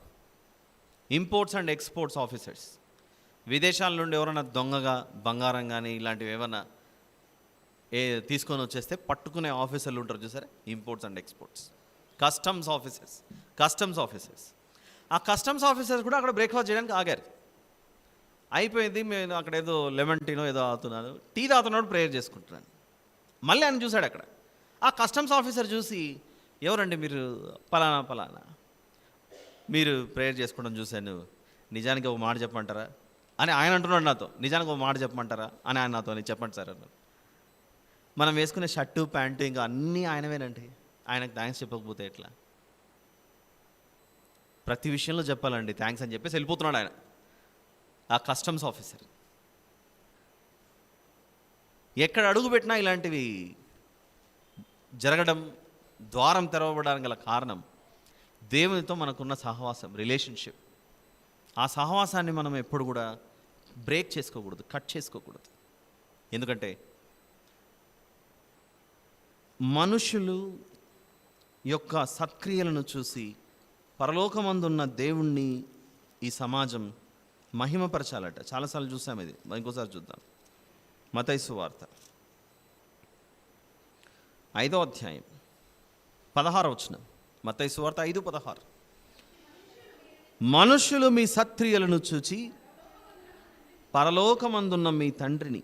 ఇంపోర్ట్స్ అండ్ ఎక్స్పోర్ట్స్ ఆఫీసర్స్, విదేశాల నుండి ఎవరైనా దొంగగా బంగారం కానీ ఇలాంటివి ఏమైనా తీసుకొని వచ్చేస్తే పట్టుకునే ఆఫీసర్లు ఉంటారు చూసారా, imports and exports, customs officers. ఆ కస్టమ్స్ ఆఫీసర్స్ కూడా అక్కడ బ్రేక్ఫాస్ట్ చేయడానికి ఆగారు. అయిపోయింది, నేను అక్కడ ఏదో లెమన్ టీనో ఏదో అవుతున్నాను, టీ తాగుతున్నాడు, ప్రేయర్ చేసుకుంటున్నాను. మళ్ళీ ఆయన చూశాడు అక్కడ. ఆ కస్టమ్స్ ఆఫీసర్ చూసి, ఎవరండి మీరు? పలానా, మీరు ప్రేయర్ చేసుకోవడం చూశాను, నిజానికి ఒక మాట చెప్పమంటారా అని ఆయన అంటున్నాడు నాతో. నిజానికి ఒక మాట చెప్పమంటారా అని ఆయన నాతో, చెప్పండి సార్ అన్నారు. మనం వేసుకునే షర్టు ప్యాంటు ఇంకా అన్నీ ఆయనవేనండి. ఆయనకు థ్యాంక్స్ చెప్పకపోతే ఎట్లా? ప్రతి విషయంలో చెప్పాలండి థ్యాంక్స్ అని చెప్పేసి వెళ్ళిపోతున్నాడు ఆయన, ఆ కస్టమ్స్ ఆఫీసర్. ఎక్కడ అడుగు పెట్టినా ఇలాంటివి జరగడం, ద్వారం తెరవబడడానికి గల కారణం దేవునితో మనకున్న సహవాసం, రిలేషన్షిప్. ఆ సహవాసాన్ని మనం ఎప్పుడు కూడా బ్రేక్ చేసుకోకూడదు, కట్ చేసుకోకూడదు. ఎందుకంటే మనుషులు యొక్క సత్క్రియలను చూసి పరలోకమందున్న దేవుణ్ణి ఈ సమాజం మహిమపరచాలట. చాలాసార్లు చూసాం ఇది, ఇంకోసారి చూద్దాం. మత్తయి సువార్త 5వ అధ్యాయం 16వ వచనం. మత్తయి సువార్త 5:16. మనుష్యులు మీ సత్క్రియలను చూచి పరలోకమందున్న మీ తండ్రిని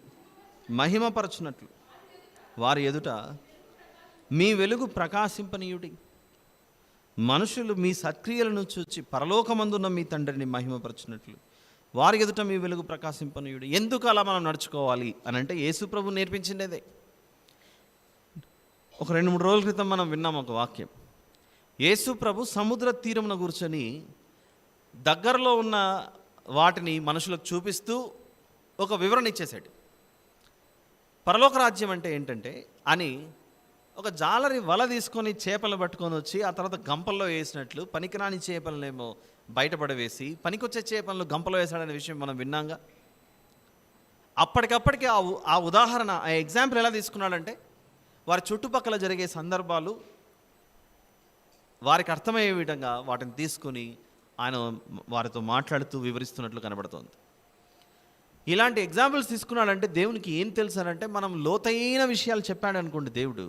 మహిమపరచునట్లు వారి ఎదుట మీ వెలుగు ప్రకాశింపనీయుడి. మనుషులు మీ సత్క్రియలను చూచి పరలోకమందున్న మీ తండ్రిని మహిమపరచునట్లు వారి ఎదుట మీ వెలుగు ప్రకాశింపనీయుడి. ఎందుకు అలా మనం నడుచుకోవాలి అని అంటే యేసు ప్రభు నేర్పించిండేదే. ఒక 2-3 రోజుల క్రితం మనం విన్నాం ఒక వాక్యం. యేసు ప్రభు సముద్ర తీరమున కూర్చొని దగ్గరలో ఉన్న వాటిని మనుషులకు చూపిస్తూ ఒక వివరణ ఇచ్చేశాడు. పరలోక రాజ్యం అంటే ఏంటంటే అని ఒక జాలరి వల తీసుకొని చేపలు పట్టుకొని వచ్చి ఆ తర్వాత గంపల్లో వేసినట్లు పనికిరాని చేపలనేమో బయటపడవేసి పనికొచ్చే చేపలను గంపలో వేసాడనే విషయం మనం విన్నాంగా. అప్పటికప్పటికి ఆ ఉదాహరణ, ఆ ఎగ్జాంపుల్ ఎలా తీసుకున్నాడంటే వారి చుట్టుపక్కల జరిగే సందర్భాలు వారికి అర్థమయ్యే విధంగా వాటిని తీసుకొని ఆయన వారితో మాట్లాడుతూ వివరిస్తున్నట్లు కనబడుతోంది. ఇలాంటి ఎగ్జాంపుల్స్ తీసుకున్నాడంటే దేవునికి ఏం తెలుసు అంటే, మనం లోతైన విషయాలు చెప్పాడు అనుకోండి దేవుడు,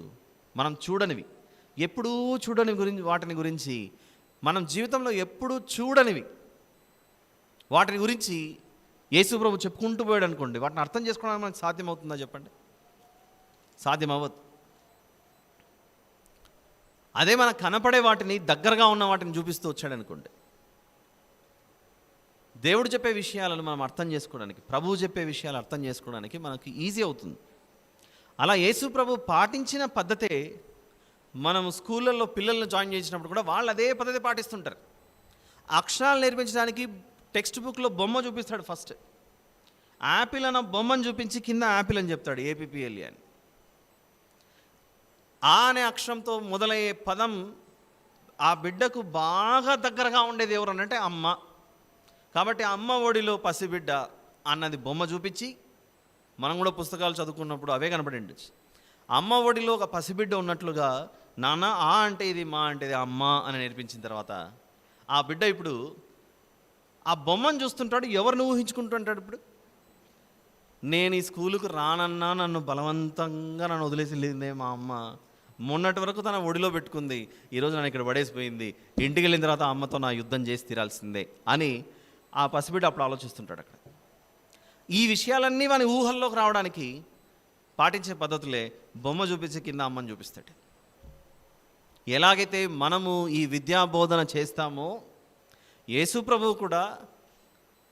మనం చూడనివి, ఎప్పుడూ చూడని వాటిని గురించి, మనం జీవితంలో ఎప్పుడూ చూడనివి వాటిని గురించి యేసు ప్రభు చెప్పుకుంటూ పోయాడు అనుకోండి, వాటిని అర్థం చేసుకోవడానికి మనకు సాధ్యమవుతుందా చెప్పండి? సాధ్యమవ్వదు. అదే మనకు కనపడే వాటిని, దగ్గరగా ఉన్న వాటిని చూపిస్తూ వచ్చాడు అనుకోండి, దేవుడు చెప్పే విషయాలను మనం అర్థం చేసుకోవడానికి, ప్రభువు చెప్పే విషయాలు అర్థం చేసుకోవడానికి మనకు ఈజీ అవుతుంది. అలా యేసు ప్రభు పాటించిన పద్ధతే మనం స్కూళ్ళల్లో పిల్లల్ని జాయిన్ చేసినప్పుడు కూడా వాళ్ళు అదే పద్ధతి పాటిస్తుంటారు. అక్షరాలు నేర్పించడానికి టెక్స్ట్ బుక్లో బొమ్మ చూపిస్తాడు. ఫస్ట్ యాపిల్ అన్న బొమ్మను చూపించి కింద యాపిల్ అని చెప్తాడు, ఏపీపీఎల్ఈ అని. ఆ అనే అక్షరంతో మొదలయ్యే పదం ఆ బిడ్డకు బాగా దగ్గరగా ఉండేది ఎవరు అంటే అమ్మ. కాబట్టి అమ్మ ఒడిలో పసిబిడ్డ అన్నది బొమ్మ చూపించి, మనం కూడా పుస్తకాలు చదువుకున్నప్పుడు అవే కనపడి ఉండొచ్చు. అమ్మ ఒడిలో ఒక పసిబిడ్డ ఉన్నట్లుగా నాన్న ఆ అంటే ఇది, మా అంటే ఇది, అమ్మ అని నేర్పించిన తర్వాత ఆ బిడ్డ ఇప్పుడు ఆ బొమ్మను చూస్తుంటాడు. ఎవరిని ఊహించుకుంటుంటాడు? ఇప్పుడు నేను ఈ స్కూలుకు రానన్నా నన్ను బలవంతంగా నన్ను వదిలేసి వెళ్ళిందే మా అమ్మ, మొన్నటి వరకు తన ఒడిలో పెట్టుకుంది, ఈరోజు నన్ను ఇక్కడ పడేసిపోయింది, ఇంటికి వెళ్ళిన తర్వాత అమ్మతో నా యుద్ధం చేసి తీరాల్సిందే అని ఆ పసిబిడ్డ అప్పుడు ఆలోచిస్తుంటాడు. అక్కడ ఈ విషయాలన్నీ వాని ఊహల్లోకి రావడానికి పాటించే పద్ధతులే బొమ్మ చూపించి కింద అమ్మని చూపిస్తాడు. ఎలాగైతే మనము ఈ విద్యాబోధన చేస్తామో యేసు ప్రభువు కూడా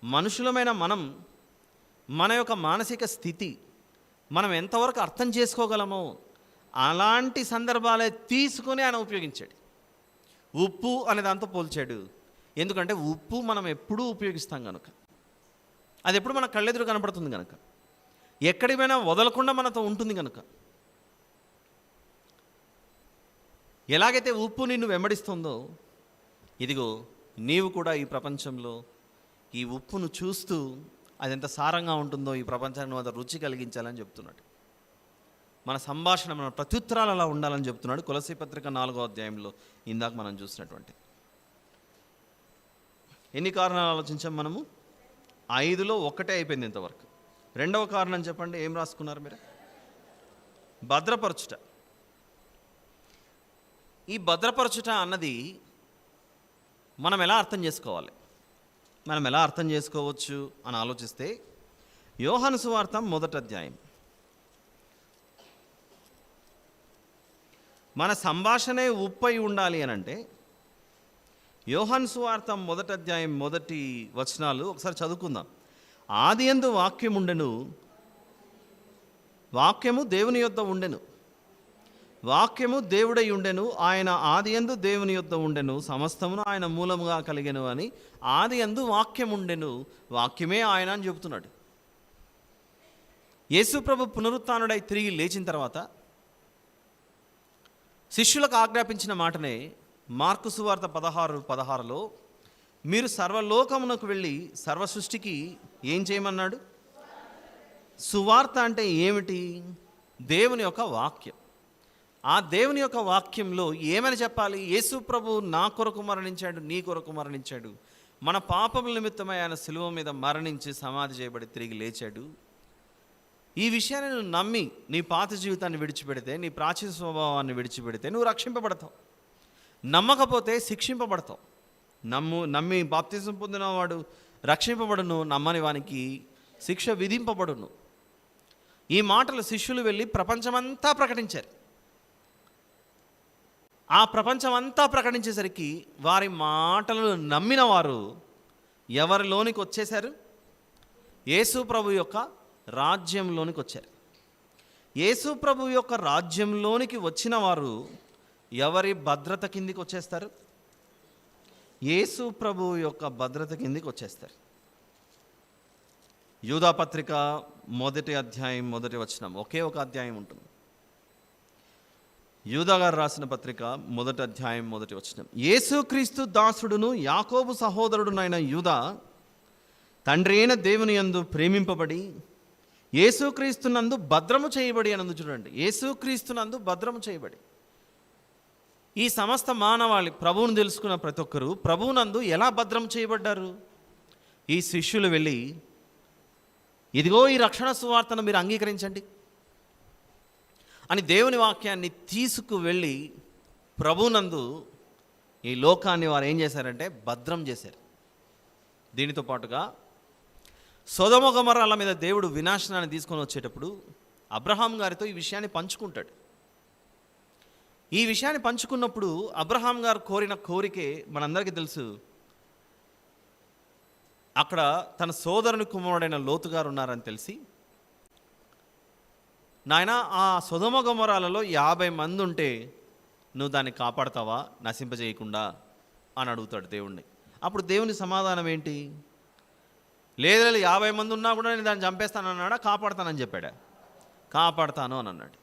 మనుషులమైన మన యొక్క మానసిక స్థితి మనం ఎంతవరకు అర్థం చేసుకోగలమో అలాంటి సందర్భాలే తీసుకొని ఆయన ఉపయోగించాడు. ఉప్పు అనే దాంతో పోల్చాడు. ఎందుకంటే ఉప్పు మనం ఎప్పుడూ ఉపయోగిస్తాం కనుక, అది ఎప్పుడు మన కళ్ళెదురు కనపడుతుంది కనుక, ఎక్కడికి పోయినా వదలకుండా మనతో ఉంటుంది కనుక. ఎలాగైతే ఉప్పు నిన్ను వెంబడిస్తుందో, ఇదిగో నీవు కూడా ఈ ప్రపంచంలో ఈ ఉప్పును చూస్తూ అది ఎంత సారంగా ఉంటుందో ఈ ప్రపంచాన్ని అంత రుచి కలిగించాలని చెప్తున్నాడు. మన సంభాషణ, మన ప్రత్యుత్తరాలు అలా ఉండాలని చెప్తున్నాడు. కొలస్సీ పత్రిక 4వ అధ్యాయంలో ఇందాక మనం చూసినటువంటి. ఎన్ని కారణాలు ఆలోచించాం మనము? 5లో 1 అయిపోయింది ఇంతవరకు. 2వ కారణం చెప్పండి, ఏం రాసుకున్నారు మీరు? భద్రపరచుట. ఈ భద్రపరచుట అన్నది మనం ఎలా అర్థం చేసుకోవాలి, మనం ఎలా అర్థం చేసుకోవచ్చు అని ఆలోచిస్తే, యోహాను సువార్త 1వ అధ్యాయం. మన సంభాషణే ఉప్పై ఉండాలి అని అంటే యోహాను సువార్త 1వ అధ్యాయం 1 వచనాలు ఒకసారి చదువుకుందాం. ఆదియందు వాక్యం ఉండెను, వాక్యము దేవుని యొద్ద ఉండెను, వాక్యము దేవుడై ఉండెను, ఆయన ఆదియందు దేవుని యొద్ద ఉండెను, సమస్తమును ఆయన మూలముగా కలిగెను అని. ఆదియందు వాక్యం ఉండెను, వాక్యమే ఆయన అని చెబుతున్నాడు. యేసు ప్రభు పునరుత్థానుడై తిరిగి లేచిన తర్వాత శిష్యులకు ఆజ్ఞాపించిన మాటనే మార్కు సువార్త 16:16లో మీరు సర్వలోకమునకు వెళ్ళి సర్వ సృష్టికి ఏం చేయమన్నాడు? సువార్త అంటే ఏమిటి? దేవుని యొక్క వాక్యం. ఆ దేవుని యొక్క వాక్యంలో ఏమని చెప్పాలి? యేసు ప్రభు నా కొరకు మరణించాడు, నీ కొరకు మరణించాడు, మన పాపముల నిమిత్తమై ఆయన సిలువ మీద మరణించి సమాధి చేయబడి తిరిగి లేచాడు. ఈ విషయాన్ని నువ్వు నమ్మి నీ పాత జీవితాన్ని విడిచిపెడితే, నీ ప్రాచీన స్వభావాన్ని విడిచిపెడితే నువ్వు రక్షింపబడతావు. నమ్మకపోతే శిక్షింపబడతావు. నమ్మి బాప్తిజం పొందినవాడు రక్షింపబడును, నమ్మని వానికి శిక్ష విధింపబడును. ఈ మాటలు శిష్యులు వెళ్ళి ప్రపంచమంతా ప్రకటించారు. ఆ ప్రపంచమంతా ప్రకటించేసరికి వారి మాటలను నమ్మిన వారు ఎవరిలోనికి వచ్చేశారు? యేసు ప్రభు యొక్క రాజ్యంలోనికి వచ్చారు. యేసు ప్రభు యొక్క రాజ్యంలోనికి వచ్చిన వారు ఎవరి భద్రత కిందికి వచ్చేస్తారు? యేసు ప్రభు యొక్క భద్రత కిందికి వచ్చేస్తారు. యూదా పత్రిక 1వ అధ్యాయం 1వ వచనం, ఒకే ఒక అధ్యాయం ఉంటుంది. యూదా గారు రాసిన పత్రిక 1వ అధ్యాయం 1వ వచనం. యేసుక్రీస్తు దాసుడును యాకోబు సహోదరుడునైన యూదా తండ్రి అయిన దేవుని యందు ప్రేమింపబడి యేసుక్రీస్తునందు భద్రము చేయబడి అనందు. చూడండి, యేసుక్రీస్తునందు భద్రము చేయబడి. ఈ సమస్త మానవాళి ప్రభువును తెలుసుకున్న ప్రతి ఒక్కరూ ప్రభువునందు ఎలా భద్రం చేయబడ్డారు? ఈ శిష్యులు వెళ్ళి ఇదిగో ఈ రక్షణ సువార్తను మీరు అంగీకరించండి అని దేవుని వాక్యాన్ని తీసుకువెళ్ళి ప్రభువునందు ఈ లోకాన్ని వారు ఏం చేశారంటే భద్రం చేశారు. దీనితో పాటుగా సొదొమ గొమొర్రాల మీద దేవుడు వినాశనాన్ని తీసుకొని వచ్చేటప్పుడు అబ్రహాం గారితో ఈ విషయాన్ని పంచుకుంటాడు. ఈ విషయాన్ని పంచుకున్నప్పుడు అబ్రహాం గారు కోరిన కోరికే మనందరికీ తెలుసు. అక్కడ తన సోదరుని కుమారుడైన లోతు గారు ఉన్నారని తెలిసి నాయన ఆ సొదొమ గొమొరాలలో 50 మంది ఉంటే నువ్వు దాన్ని కాపాడతావా నశింపజేయకుండా అని అడుగుతాడు దేవుణ్ణి. అప్పుడు దేవుని సమాధానం ఏంటి? లేదు 50 మంది ఉన్నా కూడా నేను దాన్ని చంపేస్తానన్నాడా, కాపాడతానని చెప్పాడా? కాపాడతాను అని అన్నాడు.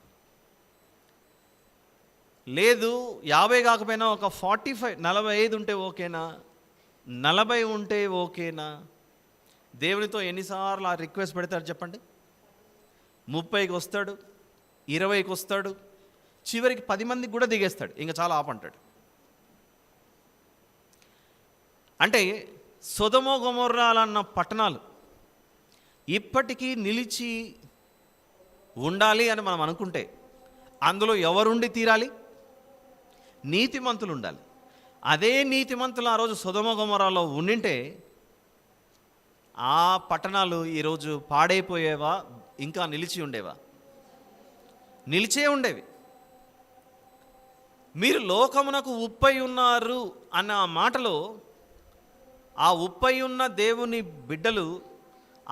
లేదు 50 కాకపోయినా ఒక 45 ఉంటే ఓకేనా, 40 ఉంటే ఓకేనా? దేవునితో ఎన్నిసార్లు ఆ రిక్వెస్ట్ పెడతాడు చెప్పండి? 30కి వస్తాడు, 20కి వస్తాడు, చివరికి 10 మందికి కూడా దిగేస్తాడు. ఇంకా చాలా ఆపంటాడు. అంటే సొదొమ గొమొర్రాలన్న పట్టణాలు ఇప్పటికీ నిలిచి ఉండాలి అని మనం అనుకుంటే అందులో ఎవరుండి తీరాలి? నీతిమంతులు ఉండాలి. అదే నీతిమంతులు ఆ రోజు సొదొమ గొమొర్రాలో ఉండింటే ఆ పట్టణాలు ఈరోజు పాడైపోయేవా, ఇంకా నిలిచి ఉండేవా? నిలిచే ఉండేవి. మీరు లోకమునకు ఉప్పై ఉన్నారు అన్న ఆ మాటలో ఆ ఉప్పై ఉన్న దేవుని బిడ్డలు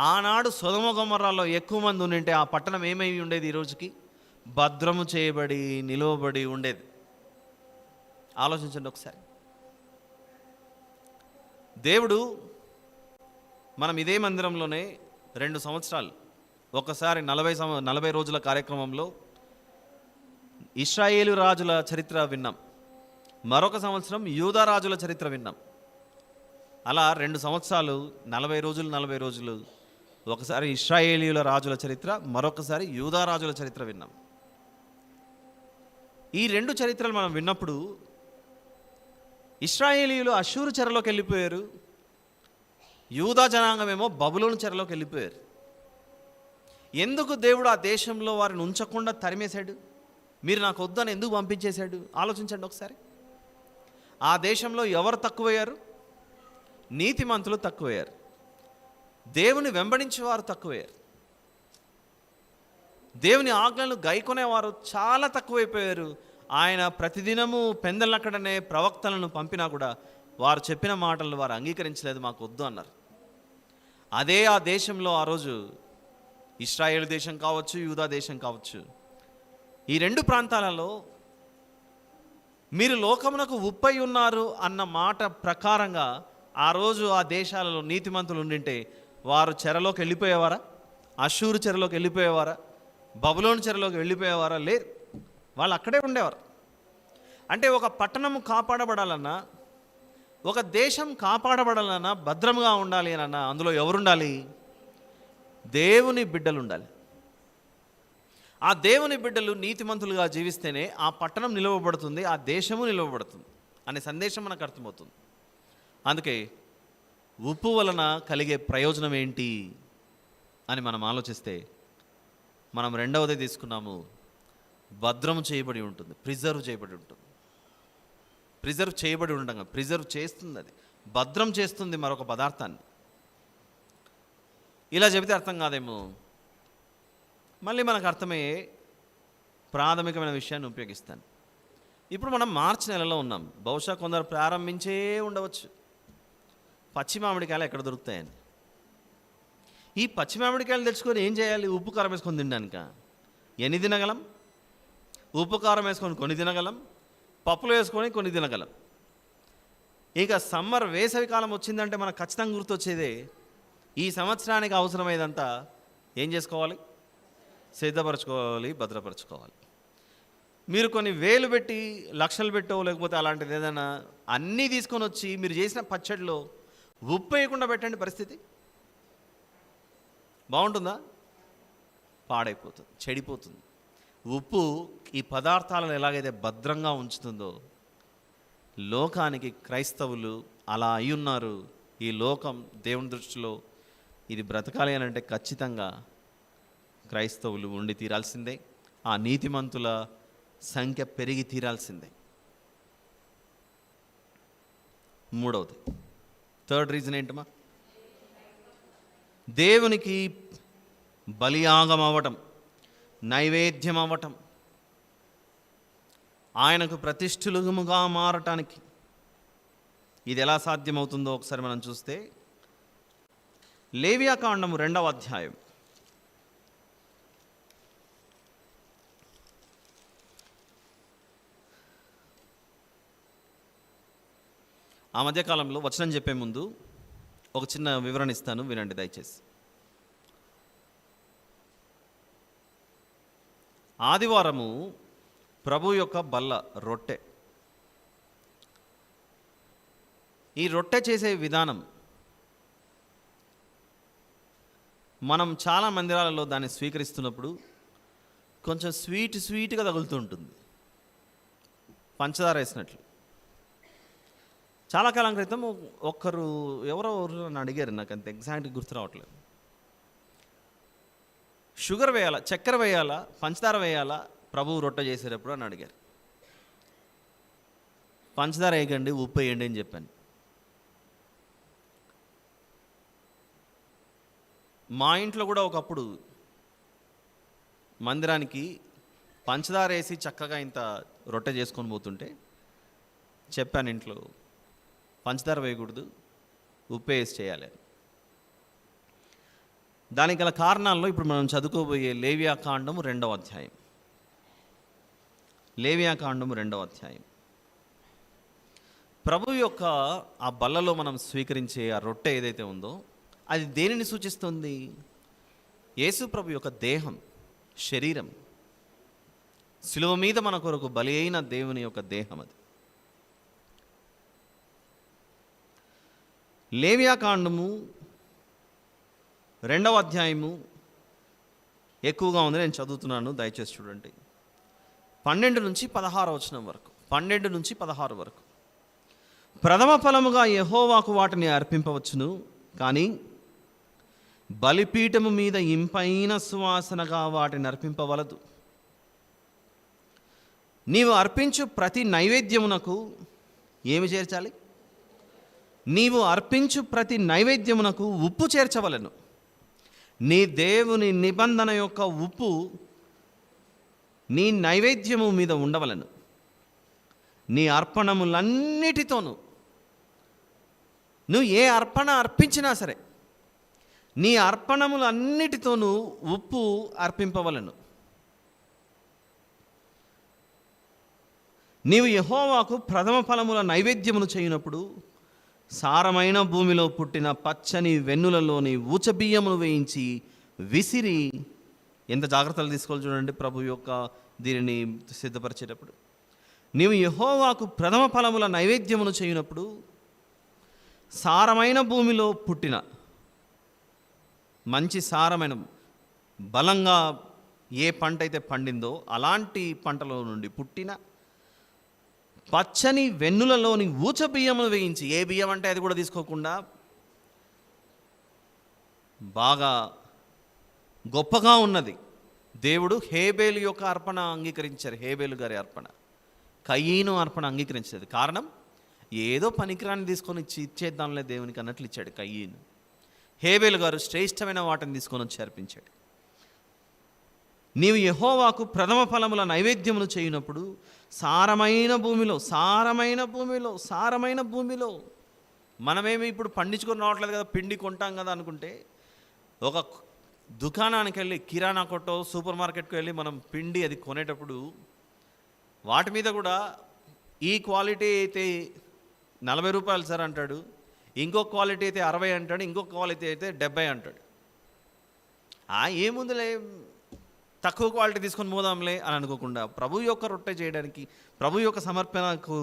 ఆనాడు సొదొమ గొమొర్రాలో ఎక్కువ మంది ఉండింటే ఆ పట్టణం ఏమై ఉండేది? ఈ రోజుకి భద్రము చేయబడి నిలువబడి ఉండేది. ఆలోచించండి ఒకసారి. దేవుడు మనం ఇదే మందిరంలోనే 2 సంవత్సరాలు, ఒకసారి 40 రోజుల కార్యక్రమంలో ఇశ్రాయేలు రాజుల చరిత్ర విన్నాం, మరొక సంవత్సరం యూదా రాజుల చరిత్ర విన్నాం. అలా 2 సంవత్సరాలు 40 రోజులు ఒకసారి ఇశ్రాయేలీయుల రాజుల చరిత్ర, మరొకసారి యూదా రాజుల చరిత్ర విన్నాం. ఈ 2 చరిత్రలు మనం విన్నప్పుడు ఇశ్రాయేలీయులు అష్షూరు చెరలోకి వెళ్ళిపోయారు, యూదా జనాంగమేమో బబులోను చెరలోకి వెళ్ళిపోయారు. ఎందుకు దేవుడు ఆ దేశంలో వారిని ఉంచకుండా తరిమేశాడు? మీరు నాకు వద్దని ఎందుకు పంపించేశాడు? ఆలోచించండి ఒకసారి. ఆ దేశంలో ఎవరు తక్కువయ్యారు? నీతిమంతులు తక్కువయ్యారు. దేవుని వెంబడించేవారు తక్కువయ్యారు. దేవుని ఆజ్ఞలు గైకొనేవారు చాలా తక్కువైపోయారు. ఆయన ప్రతిదినము పెందలక్కడనే ప్రవక్తలను పంపినా కూడా వారు చెప్పిన మాటలను వారు అంగీకరించలేదు, మాకు వద్దు అన్నారు. అదే ఆ దేశంలో ఆ రోజు ఇశ్రాయేలు దేశం కావచ్చు, యూదా దేశం కావచ్చు, ఈ 2 ప్రాంతాలలో మీరు లోకమునకు ఉప్పై ఉన్నారు అన్న మాట ప్రకారంగా ఆ రోజు ఆ దేశాలలో నీతిమంతులు ఉండింటే వారు చెరలోకి వెళ్ళిపోయేవారా? అష్షూరు చెరలోకి వెళ్ళిపోయేవారా? బబులోను చెరలోకి వెళ్ళిపోయేవారా? లేరు, వాళ్ళు అక్కడే ఉండేవారు. అంటే ఒక పట్టణం కాపాడబడాలన్నా, ఒక దేశం కాపాడబడాలన్నా, భద్రంగా ఉండాలి అన్నా అందులో ఎవరుండాలి? దేవుని బిడ్డలు ఉండాలి. ఆ దేవుని బిడ్డలు నీతిమంతులుగా జీవిస్తేనే ఆ పట్టణం నిలవబడుతుంది, ఆ దేశము నిలవబడుతుంది అనే సందేశం మనకు అర్థమవుతుంది. అందుకే ఉప్పు వలన కలిగే ప్రయోజనం ఏంటి అని మనం ఆలోచిస్తే మనం రెండవది తీసుకున్నాము, భద్రం చేయబడి ఉంటుంది, ప్రిజర్వ్ చేయబడి ఉంటుంది. ప్రిజర్వ్ చేయబడి ఉండగా ప్రిజర్వ్ చేస్తుంది, అది భద్రం చేస్తుంది మరొక పదార్థాన్ని. ఇలా చెబితే అర్థం కాదేమో, మళ్ళీ మనకు అర్థమయ్యే ప్రాథమికమైన విషయాన్ని ఉపయోగిస్తాను. ఇప్పుడు మనం మార్చి నెలలో ఉన్నాం. బహుశా కొందరు ప్రారంభించే ఉండవచ్చు పచ్చి మామిడికాయలు ఎక్కడ దొరుకుతాయని. ఈ పచ్చి మామిడికాయలు తెచ్చుకొని ఏం చేయాలి? ఉప్పు కారం వేసుకొని తినడానిక? ఎన్ని తినగలం? ఉప్పు కారం వేసుకొని కొన్ని తినగలం, పప్పులు వేసుకొని కొన్ని తినగలం. ఇక సమ్మర్ వేసవి కాలం వచ్చిందంటే మనకు ఖచ్చితంగా గుర్తొచ్చేదే ఈ సంవత్సరానికి అవసరమైనంతా ఏం చేసుకోవాలి? సిద్ధపరచుకోవాలి, భద్రపరచుకోవాలి. మీరు కొన్ని వేలు పెట్టి, లక్షలు పెట్టో లేకపోతే అలాంటిది ఏదైనా అన్నీ తీసుకొని వచ్చి మీరు చేసిన పచ్చడిలో ఉప్పు వేయకుండా పెట్టండి, పరిస్థితి బాగుంటుందా? పాడైపోతుంది, చెడిపోతుంది. ఉప్పు ఈ పదార్థాలను ఎలాగైతే భద్రంగా ఉంచుతుందో లోకానికి క్రైస్తవులు అలా అయి ఉన్నారు. ఈ లోకం దేవుని దృష్టిలో ఇది బ్రతకాలి అని అంటే ఖచ్చితంగా క్రైస్తవులు ఉండి తీరాల్సిందే. ఆ నీతిమంతుల సంఖ్య పెరిగి తీరాల్సిందే. మూడవది, థర్డ్ రీజన్ ఏంటమ్మా? దేవునికి బలియాగం అవ్వటం, నైవేద్యం అవ్వటం, ఆయనకు ప్రతిష్ఠులుగా మారటానికి ఇది ఎలా సాధ్యమవుతుందో ఒకసారి మనం చూస్తే లేవియాకాండము 2వ అధ్యాయం ఆ మధ్యకాలంలో వచనం చెప్పే ముందు ఒక చిన్న వివరణ ఇస్తాను, వినండి దయచేసి. ఆదివారము ప్రభు యొక్క బల్ల రొట్టె. ఈ రొట్టె చేసే విధానం మనం చాలా మందిరాలలో దాన్ని స్వీకరిస్తున్నప్పుడు కొంచెం స్వీట్గా తగులుతూ ఉంటుంది, పంచదార వేసినట్లు. చాలా కాలం క్రితం ఎవరో నన్ను అడిగారు, నాకు అంత ఎగ్జాక్ట్గా గుర్తు రావట్లేదు. షుగర్ వేయాలా, చక్కెర వేయాలా, పంచదార వేయాలా ప్రభువు రొట్టె చేసేటప్పుడు అని అడిగారు. పంచదార వేయకండి, ఉప్పు వేయండి అని చెప్పాను. మా ఇంట్లో కూడా ఒకప్పుడు మందిరానికి పంచదార వేసి చక్కగా ఇంత రొట్టె చేసుకొని పోతుంటే చెప్పాను, ఇంట్లో పంచదార వేయకూడదు, ఉప్పు వేసి చేయాలి. దానికి గల కారణాల్లో ఇప్పుడు మనం చదువుకోబోయే లేవియాకాండము 2వ అధ్యాయం. లేవియాకాండము 2వ అధ్యాయం. ప్రభు యొక్క ఆ బల్లలో మనం స్వీకరించే ఆ రొట్టె ఏదైతే ఉందో అది దేనిని సూచిస్తుంది? యేసు ప్రభు యొక్క దేహం, శరీరం, శిలువ మీద మన కొరకు బలి అయిన దేవుని యొక్క దేహం అది. లేవియాకాండము 2వ అధ్యాయము ఎక్కువగా ఉంది, నేను చదువుతున్నాను, దయచేసి చూడండి. 12 నుంచి 16 వచనం వరకు, 12 నుంచి 16 వరకు. ప్రథమ ఫలముగా యెహోవాకు వాటిని అర్పింపవచ్చును, కానీ బలిపీఠము మీద ఇంపైన సువాసనగా వాటిని అర్పింపవలదు. నీవు అర్పించు ప్రతి నైవేద్యమునకు ఏమి చేర్చాలి? నీవు అర్పించు ప్రతి నైవేద్యమునకు ఉప్పు చేర్చవలెను. నీ దేవుని నిబంధన యొక్క ఉప్పు నీ నైవేద్యము మీద ఉండవలెను. నీ అర్పణములన్నిటితోనూ, నువ్వు ఏ అర్పణ అర్పించినా సరే, నీ అర్పణములన్నిటితోనూ ఉప్పు అర్పింపవలెను. నీవు యెహోవాకు ప్రథమ ఫలముల నైవేద్యమును చేయునప్పుడు సారమైన భూమిలో పుట్టిన పచ్చని వెన్నులలోని ఊచబియ్యమును వేయించి విసిరి, ఎంత జాగ్రత్తలు తీసుకోవాలి చూడండి ప్రభు యొక్క దీనిని సిద్ధపరిచేటప్పుడు. నీవు యెహోవాకు ప్రథమ ఫలముల నైవేద్యమును చేయునప్పుడు సారమైన భూమిలో పుట్టిన, మంచి సారమైన, బలంగా ఏ పంట అయితే పండిందో అలాంటి పంటలో నుండి పుట్టిన పచ్చని వెన్నులలోని ఊచ బియ్యమును వేయించి, ఏ బియ్యం అంటే అది కూడా తీసుకోకుండా బాగా గొప్పగా ఉన్నది. దేవుడు హేబేలు యొక్క అర్పణ అంగీకరించారు, హేబేలు గారి అర్పణ, కయీను అర్పణ అంగీకరించేది. కారణం, ఏదో పనికిరాన్ని తీసుకొని ఇచ్చేద్దాంలే దేవునికి అన్నట్లు ఇచ్చాడు కయీను. హేబేలు గారు శ్రేష్టమైన వాటిని తీసుకొని వచ్చి అర్పించాడు. నీవు యెహోవాకు ప్రథమ ఫలముల నైవేద్యమును చేయునప్పుడు సారమైన భూమిలో మనమేమి ఇప్పుడు పండించుకొని రావట్లేదు కదా, పిండి కొంటాం కదా అనుకుంటే, ఒక దుకాణానికి వెళ్ళి, కిరాణా కొట్టో సూపర్ మార్కెట్కి వెళ్ళి మనం పిండి అది కొనేటప్పుడు వాటి మీద కూడా ఈ క్వాలిటీ అయితే 40 రూపాయలు సార్ అంటాడు, ఇంకొక క్వాలిటీ అయితే 60 అంటాడు, ఇంకొక క్వాలిటీ అయితే 70 అంటాడు. ఏముందిలే తక్కువ క్వాలిటీ తీసుకొని పోదాంలే అని అనుకోకుండా ప్రభు యొక్క రొట్టె చేయడానికి, ప్రభు యొక్క సమర్పణకు